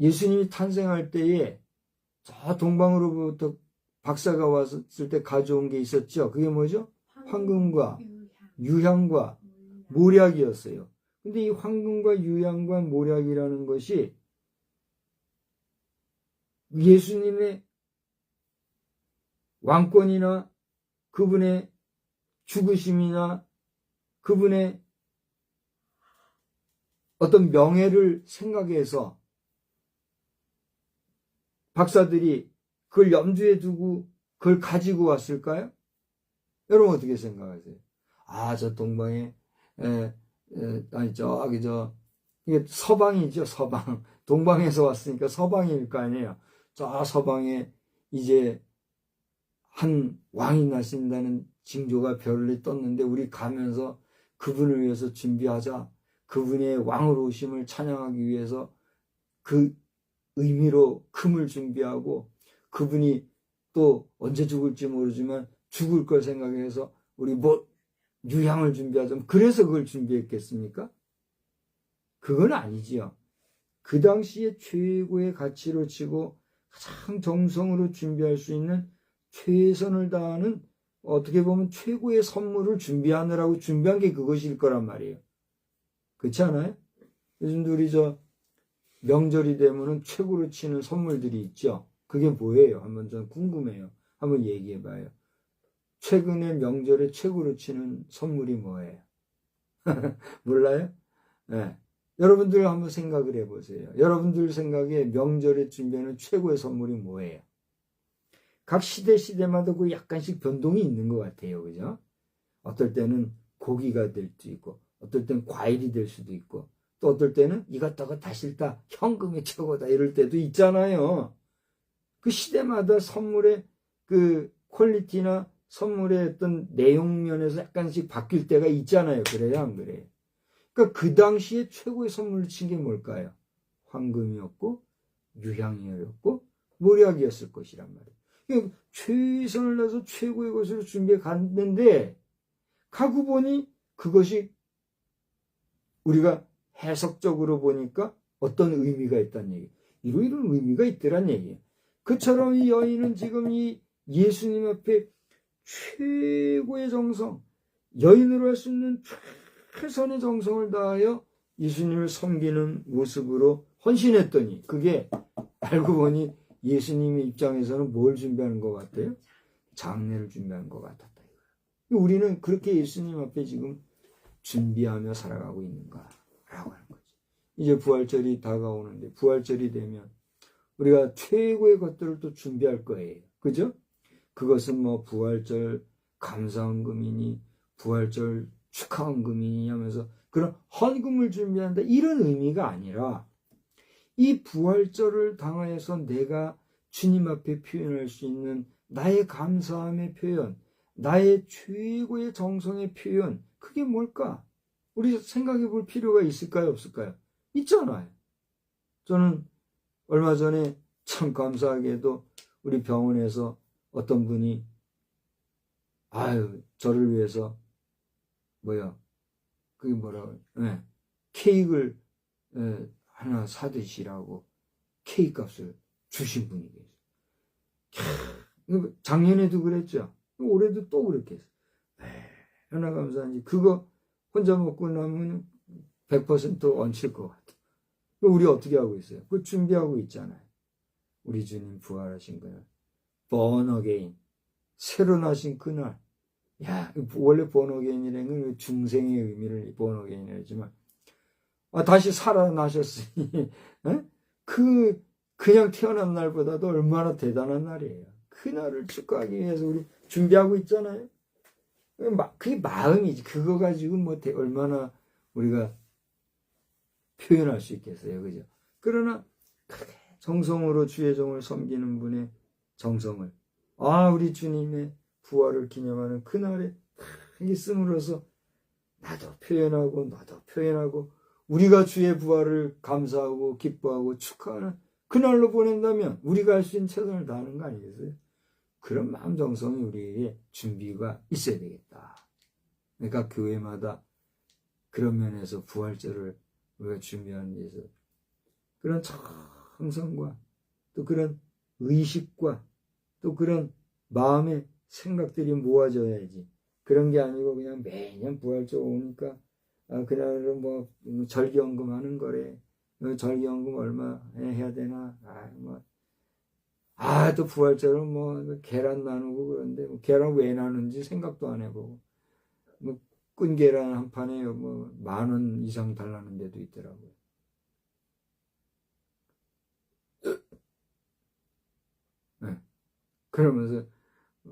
예수님이 탄생할 때에 저 동방으로부터 박사가 왔을 때 가져온 게 있었죠. 그게 뭐죠? 황금과 유향과 모략이었어요. 근데 이 황금과 유향과 모략이라는 것이 예수님의 왕권이나 그분의 죽으심이나 그분의 어떤 명예를 생각해서 박사들이 그걸 염두에 두고 그걸 가지고 왔을까요? 여러분 어떻게 생각하세요? 아, 저 동방에 아니 저기 이게 서방이죠, 서방. 동방에서 왔으니까 서방일 거 아니에요. 저 서방에 이제 한 왕이 나신다는 징조가 별을 떴는데 우리 가면서 그분을 위해서 준비하자. 그분의 왕으로 오심을 찬양하기 위해서 그 의미로 금을 준비하고 그분이 또 언제 죽을지 모르지만 죽을 걸 생각해서 우리 유향을 준비하자. 그래서 그걸 준비했겠습니까? 그건 아니지요. 그 당시에 최고의 가치로 치고 가장 정성으로 준비할 수 있는 최선을 다하는 어떻게 보면 최고의 선물을 준비하느라고 준비한 게 그것일 거란 말이에요. 그렇지 않아요? 요즘도 우리 명절이 되면은 최고로 치는 선물들이 있죠. 그게 뭐예요? 한번 좀 궁금해요. 한번 얘기해 봐요. 최근에 명절에 최고로 치는 선물이 뭐예요? 몰라요? 네. 여러분들 한번 생각을 해보세요. 여러분들 생각에 명절에 준비하는 최고의 선물이 뭐예요? 각 시대마다 그 약간씩 변동이 있는 것 같아요. 그죠? 어떨 때는 고기가 될 수도 있고, 어떨 때는 과일이 될 수도 있고, 또 어떨 때는 이것저것 다 싫다, 현금이 최고다, 이럴 때도 있잖아요. 그 시대마다 선물의 그 퀄리티나 선물의 어떤 내용면에서 약간씩 바뀔 때가 있잖아요. 그래요, 안 그래요? 그러니까 그 당시에 최고의 선물을 친 게 뭘까요? 황금이었고, 유향이었고, 모략이었을 것이란 말이에요. 그러니까 최선을 다해서 최고의 것으로 준비해 갔는데, 가고 보니 그것이 우리가 해석적으로 보니까 어떤 의미가 있다는 얘기예요. 이런 의미가 있더란 얘기예요. 그처럼 이 여인은 지금 이 예수님 앞에 최고의 정성, 여인으로 할 수 있는 최선의 정성을 다하여 예수님을 섬기는 모습으로 헌신했더니 그게 알고 보니 예수님의 입장에서는 뭘 준비하는 것 같아요? 장례를 준비하는 것 같았다. 우리는 그렇게 예수님 앞에 지금 준비하며 살아가고 있는가라고 하는 거죠. 이제 부활절이 다가오는데 부활절이 되면 우리가 최고의 것들을 또 준비할 거예요. 그죠? 그것은 뭐 부활절 감사헌금이니 부활절 축하헌금이니 하면서 그런 헌금을 준비한다 이런 의미가 아니라 이 부활절을 당하여서 내가 주님 앞에 표현할 수 있는 나의 감사함의 표현, 나의 최고의 정성의 표현, 그게 뭘까? 우리 생각해 볼 필요가 있을까요? 없을까요? 있잖아요. 저는 얼마 전에 참 감사하게도 우리 병원에서 어떤 분이 저를 위해서 그게 뭐라고 케이크를 하나 사드시라고 케이크 값을 주신 분이 계세요. 작년에도 그랬죠. 올해도 또 그렇게 했어요. 얼마나 감사한지. 그거 혼자 먹고 나면 100% 얹힐 것 같아. 우리 어떻게 하고 있어요? 그걸 준비하고 있잖아요. 우리 주님 부활하신 그날, born again, 새로 나신 그날. 야, 원래 born again이라는 건 중생의 의미를 born again이라 하지만 다시 살아나셨으니 그냥 태어난 날보다도 얼마나 대단한 날이에요. 그 날을 축하하기 위해서 우리 준비하고 있잖아요. 그게 마음이지. 그거 가지고 얼마나 우리가 표현할 수 있겠어요. 그죠? 그러나 크게 정성으로 주의 종을 섬기는 분의 정성을 우리 주님의 부활을 기념하는 그날에 크게 씀으로써 나도 표현하고 너도 표현하고 우리가 주의 부활을 감사하고 기뻐하고 축하하는 그날로 보낸다면 우리가 할 수 있는 최선을 다하는 거 아니겠어요? 그런 마음 정성이 우리에게 준비가 있어야 되겠다. 그러니까 교회마다 그런 면에서 부활절을 우리가 준비하는 데서 그런 정성과 또 그런 의식과 또 그런 마음의 생각들이 모아져야지. 그런 게 아니고 그냥 매년 부활절 오니까 그날은 뭐 절기연금 하는 거래. 절기연금 얼마 해야 되나? 또 부활절은 뭐 계란 나누고 그런데 뭐 계란 왜 나누는지 생각도 안 해보고 뭐 끈 계란 한 판에 뭐 10,000원 이상 달라는 데도 있더라고요. 네. 그러면서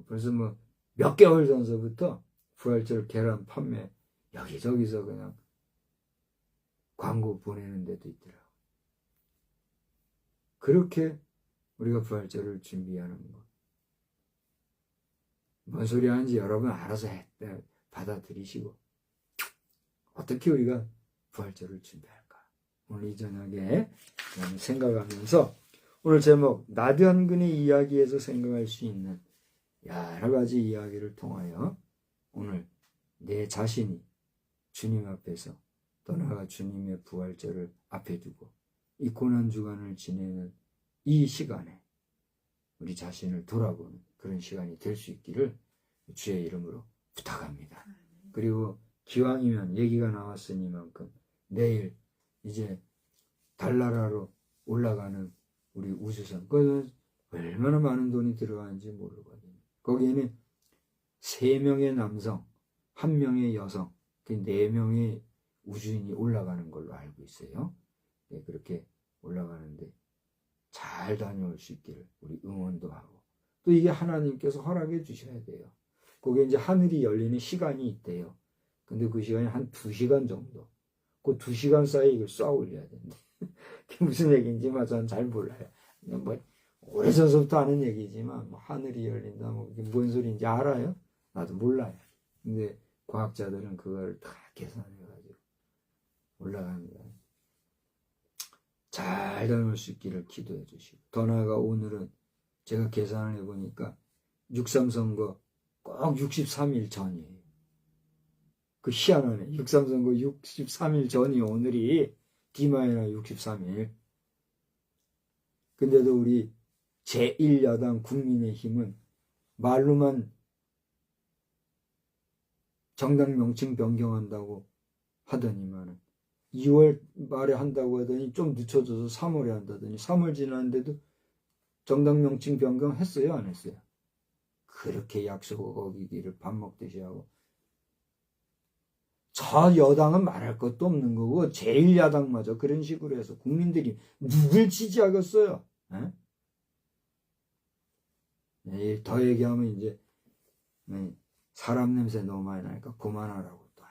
벌써 뭐 몇 개월 전서부터 부활절 계란 판매 여기저기서 그냥 광고 보내는 데도 있더라고요. 그렇게 우리가 부활절을 준비하는 거. 뭔 소리 하는지 여러분 알아서 받아들이시고 어떻게 우리가 부활절을 준비할까? 오늘 이 저녁에 생각하면서 오늘 제목 나변근의 이야기에서 생각할 수 있는 여러 가지 이야기를 통하여 오늘 내 자신이 주님 앞에서 떠나가 주님의 부활절을 앞에 두고 이 고난주간을 지내는 이 시간에 우리 자신을 돌아보는 그런 시간이 될 수 있기를 주의 이름으로 부탁합니다. 그리고 기왕이면 얘기가 나왔으니만큼 내일 이제 달나라로 올라가는 우리 우주선 그것은 얼마나 많은 돈이 들어가는지 모르거든요. 거기에는 3명의 남성, 1명의 여성, 4명의 우주인이 올라가는 걸로 알고 있어요. 네, 그렇게 올라가는데 잘 다녀올 수 있기를 우리 응원도 하고 또 이게 하나님께서 허락해 주셔야 돼요. 거기에 이제 하늘이 열리는 시간이 있대요. 근데 그 시간이 한 2시간 정도. 그 2시간 사이에 이걸 쏘아 올려야 된대. 그게 무슨 얘기인지 저는 잘 몰라요. 뭐 오래전부터 아는 얘기지만 뭐 하늘이 열린다 뭐 그게 뭔 소리인지 알아요? 나도 몰라요. 근데 과학자들은 그걸 다 계산해가지고 올라가는 거예요. 잘 다녀올 수 있기를 기도해 주시고 더 나아가 오늘은 제가 계산을 해보니까 6.3 선거 꼭 63일 전이에요. 그 희한하네. 6.3 선거 63일 전이 오늘이 D-63일. 근데도 우리 제1야당 국민의힘은 말로만 정당 명칭 변경한다고 하더니만은 2월 말에 한다고 하더니 좀 늦춰져서 3월에 한다더니 3월 지났는데도 정당 명칭 변경했어요? 안 했어요? 그렇게 약속 어기기를 밥 먹듯이 하고 저 여당은 말할 것도 없는 거고 제1야당마저 그런 식으로 해서 국민들이 누굴 지지하겠어요? 더 얘기하면 이제 사람 냄새 너무 많이 나니까 그만하라고 또.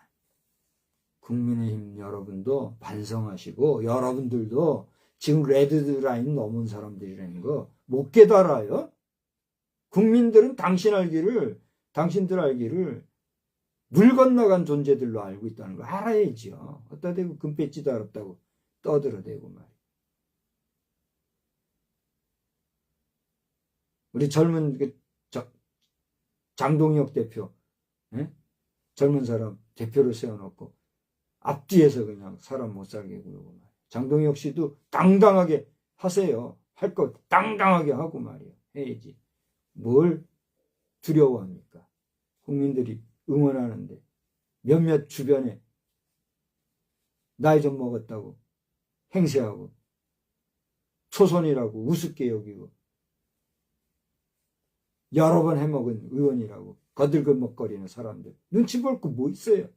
국민의힘 여러분도 반성하시고 여러분들도 지금 레드라인 넘은 사람들이라는 거 못 깨달아요? 국민들은 당신들 알기를 물 건너간 존재들로 알고 있다는 거 알아야지요. 어디다 대고 금배지도 어렵다고 떠들어대고 말이야. 우리 젊은 장동혁 대표, 젊은 사람 대표로 세워놓고 앞뒤에서 그냥 사람 못 살게 굴고 말이야. 장동혁 씨도 당당하게 하세요. 할 거 당당하게 하고 말이야. 해야지. 뭘 두려워합니까? 국민들이 응원하는데 몇몇 주변에 나이 좀 먹었다고 행세하고 초선이라고 우습게 여기고 여러 번 해먹은 의원이라고 거들거먹거리는 사람들 눈치 볼 거 뭐 있어요?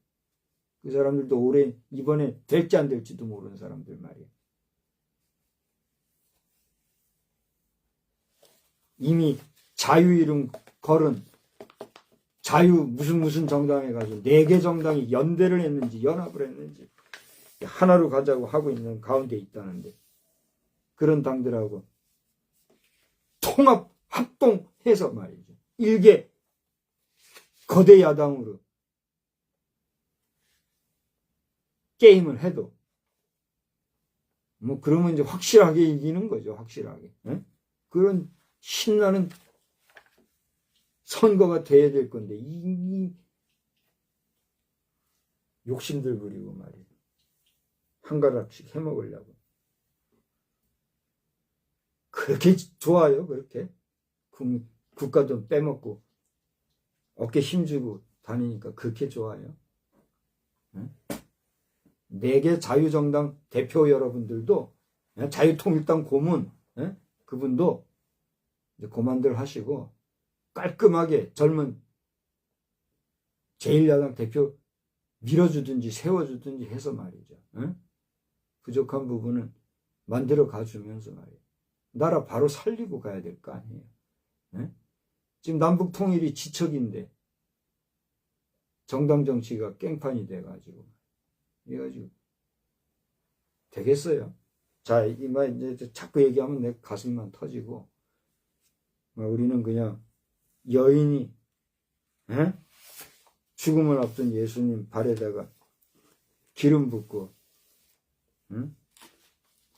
그 사람들도 올해 이번에 될지 안 될지도 모르는 사람들 말이야. 이미 자유 이름 걸은 자유 무슨 정당에 가서 4개 정당이 연대를 했는지 연합을 했는지 하나로 가자고 하고 있는 가운데 있다는데, 그런 당들하고 통합 합동해서 말이죠. 일개 거대 야당으로 게임을 해도 뭐 그러면 이제 확실하게 이기는 거죠. 확실하게. 예? 그런 신나는 선거가 돼야 될 건데 이 욕심들 부리고 말이에요. 한 가닥씩 해먹으려고. 그렇게 좋아요. 그렇게 국가 돈 빼먹고 어깨 힘주고 다니니까 그렇게 좋아요. 예? 4개 자유정당 대표 여러분들도, 자유통일당 고문, 그분도 이제 그만들 하시고 깔끔하게 젊은 제1야당 대표 밀어주든지 세워주든지 해서 말이죠. 부족한 부분은 만들어 가주면서 말이에요. 나라 바로 살리고 가야 될 거 아니에요. 지금 남북 통일이 지척인데 정당 정치가 깽판이 돼가지고 이래가지고 되겠어요. 자, 이제 자꾸 얘기하면 내 가슴만 터지고, 우리는 그냥 여인이 죽음을 앞둔 예수님 발에다가 기름 붓고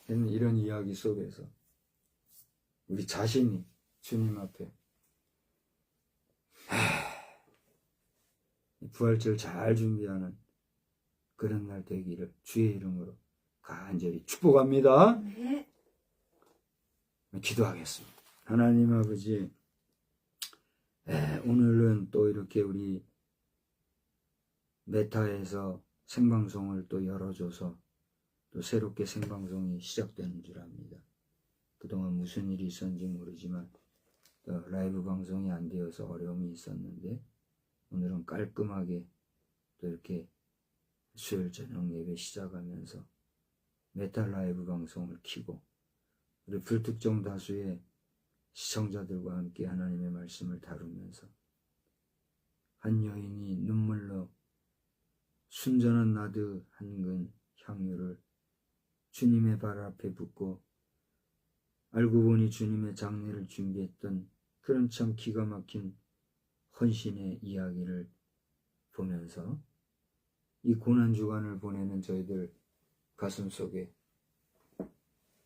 이런 이야기 속에서 우리 자신이 주님 앞에 부활절 잘 준비하는 그런 날 되기를 주의 이름으로 간절히 축복합니다. 네. 기도하겠습니다. 하나님 아버지, 오늘은 또 이렇게 우리 메타에서 생방송을 또 열어줘서 또 새롭게 생방송이 시작되는 줄 압니다. 그동안 무슨 일이 있었는지 모르지만 또 라이브 방송이 안 되어서 어려움이 있었는데 오늘은 깔끔하게 또 이렇게 수요일 저녁 예배 시작하면서 메타 라이브 방송을 켜고 우리 불특정 다수의 시청자들과 함께 하나님의 말씀을 다루면서 한 여인이 눈물로 순전한 나드 한 근 향유를 주님의 발 앞에 붓고 알고 보니 주님의 장례를 준비했던 그런 참 기가 막힌 헌신의 이야기를 보면서 이 고난주간을 보내는 저희들 가슴 속에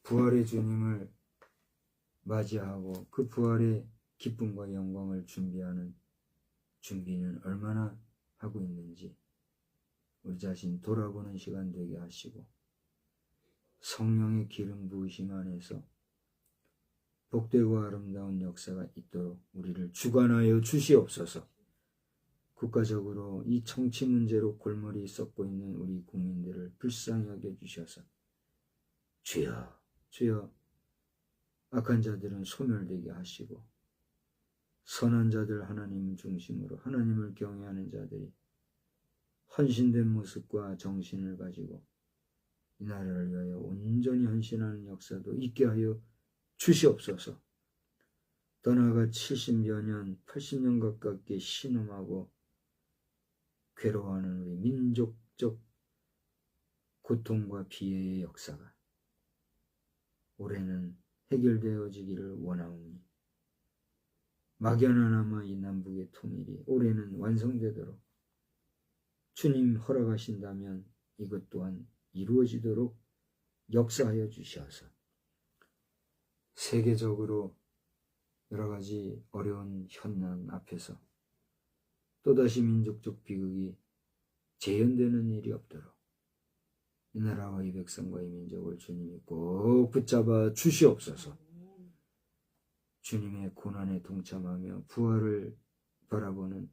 부활의 주님을 맞이하고 그 부활의 기쁨과 영광을 준비하는 준비는 얼마나 하고 있는지 우리 자신 돌아보는 시간 되게 하시고 성령의 기름 부으심 안에서 복되고 아름다운 역사가 있도록 우리를 주관하여 주시옵소서. 국가적으로 이 정치 문제로 골머리 썩고 있는 우리 국민들을 불쌍히 여겨주셔서 주여 주여 악한 자들은 소멸되게 하시고 선한 자들 하나님 중심으로 하나님을 경외하는 자들이 헌신된 모습과 정신을 가지고 이 나라를 위하여 온전히 헌신하는 역사도 있게 하여 주시옵소서. 떠나가 70여 년, 80년 가깝게 신음하고 괴로워하는 우리 민족적 고통과 비애의 역사가 올해는 해결되어지기를 원하오니 막연하나마 이 남북의 통일이 올해는 완성되도록 주님 허락하신다면 이것 또한 이루어지도록 역사하여 주시어서 세계적으로 여러 가지 어려운 현난 앞에서 또다시 민족적 비극이 재현되는 일이 없도록 이 나라와 이 백성과 이 민족을 주님이 꼭 붙잡아 주시옵소서. 주님의 고난에 동참하며 부활을 바라보는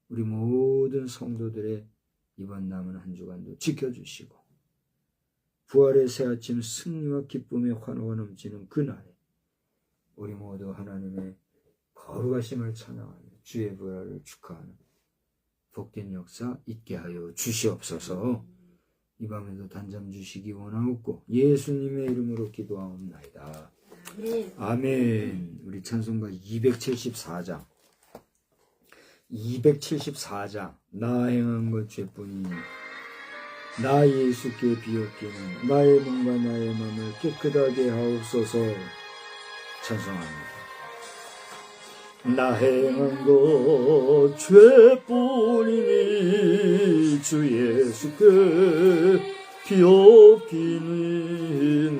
우리 모든 성도들의 이번 남은 한 주간도 지켜주시고 부활의 새아침 승리와 기쁨의 환호가 넘치는 그날에 우리 모두 하나님의 거룩하심을 찬양하며 주의 부활을 축하하는 복된 역사 있게 하여 주시옵소서. 이 밤에도 단잠 주시기 원하옵고 예수님의 이름으로 기도하옵나이다. 아멘. 우리 찬송가 274장 나 행한 것 죄뿐이니 나 예수께 비옵기는 나의 몸과 나의 마음을 깨끗하게 하옵소서. 찬송합니다. 나 행한 것 죄뿐이니 주 예수께 비옵기는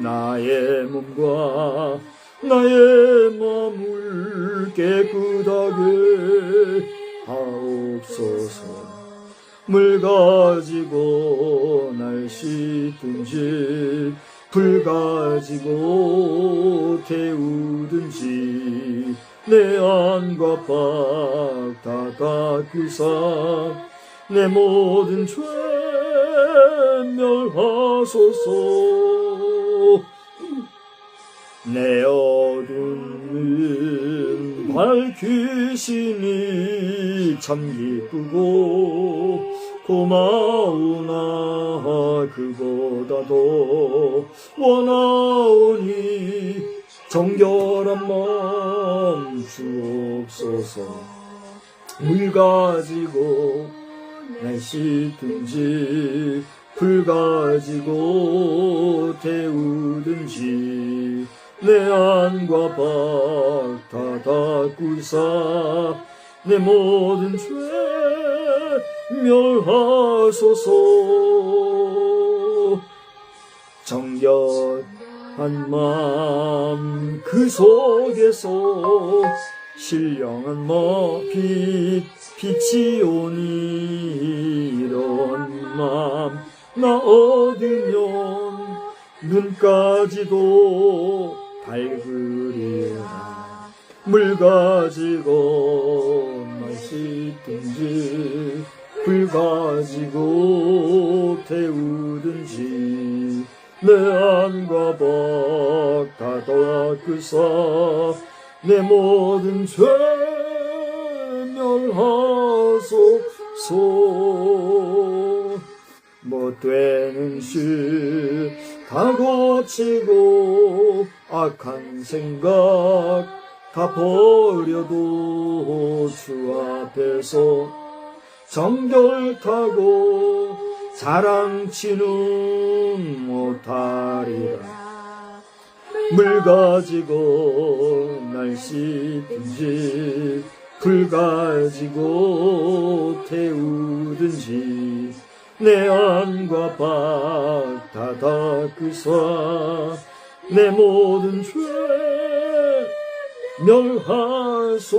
나의 몸과 나의 마음을 깨끗하게 하옵소서. 물 가지고 날 씻든지 불 가지고 태우든지 내 안과 박 다 닦으사 내 모든 죄 멸하소서. 내 어둠은 밝히시니 참 기쁘고 고마우나 그보다도 원하오니 정결한 마음 주옵소서. 물 가지고 날 씻든지 불 가지고 태우든지 내 안과 박 다 닦으사 내 모든 죄 멸하소서. 정결한 마음 그 속에서 신령한 빛이 오니 이런 마음 나 얻으면 눈까지도 밝으리라. 물 가지고 날 씻든지 불 가지고 태우든지 내 안과 박 다 닦으사 내 모든 죄 멸하소서. 못되는 실 다 고치고 악한 생각 다 버려도 주 앞에서 정결타고 자랑치는 못하리라. 물 가지고 날 씻든지 불 가지고 태우든지 내 안과 박 다 닦으사 내 모든 죄 멸하소서.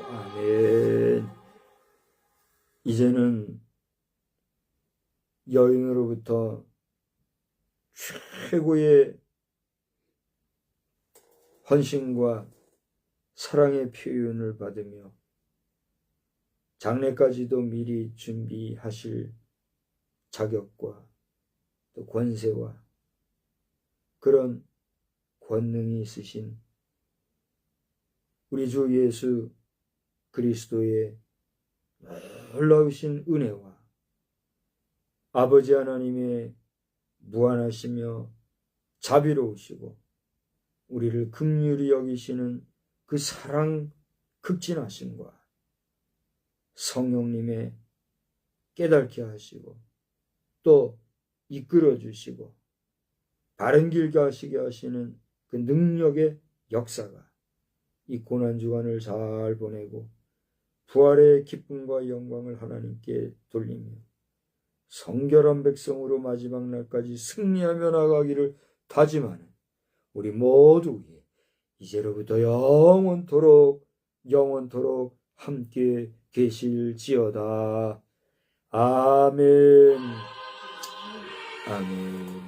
아멘. 이제는 여인으로부터 최고의 헌신과 사랑의 표현을 받으며 장례까지도 미리 준비하실 자격과 또 권세와 그런 권능이 있으신 우리 주 예수 그리스도의 놀라우신 은혜와 아버지 하나님의 무한하시며 자비로우시고 우리를 긍휼히 여기시는 그 사랑 극진하심과 성령님의 깨닫게 하시고 또 이끌어 주시고 바른 길 가시게 하시는 그 능력의 역사가 이 고난주간을 잘 보내고 부활의 기쁨과 영광을 하나님께 돌리며 성결한 백성으로 마지막 날까지 승리하며 나가기를 다짐하는 우리 모두 위에 이제로부터 영원토록 함께 계실지어다. 아멘. 아멘.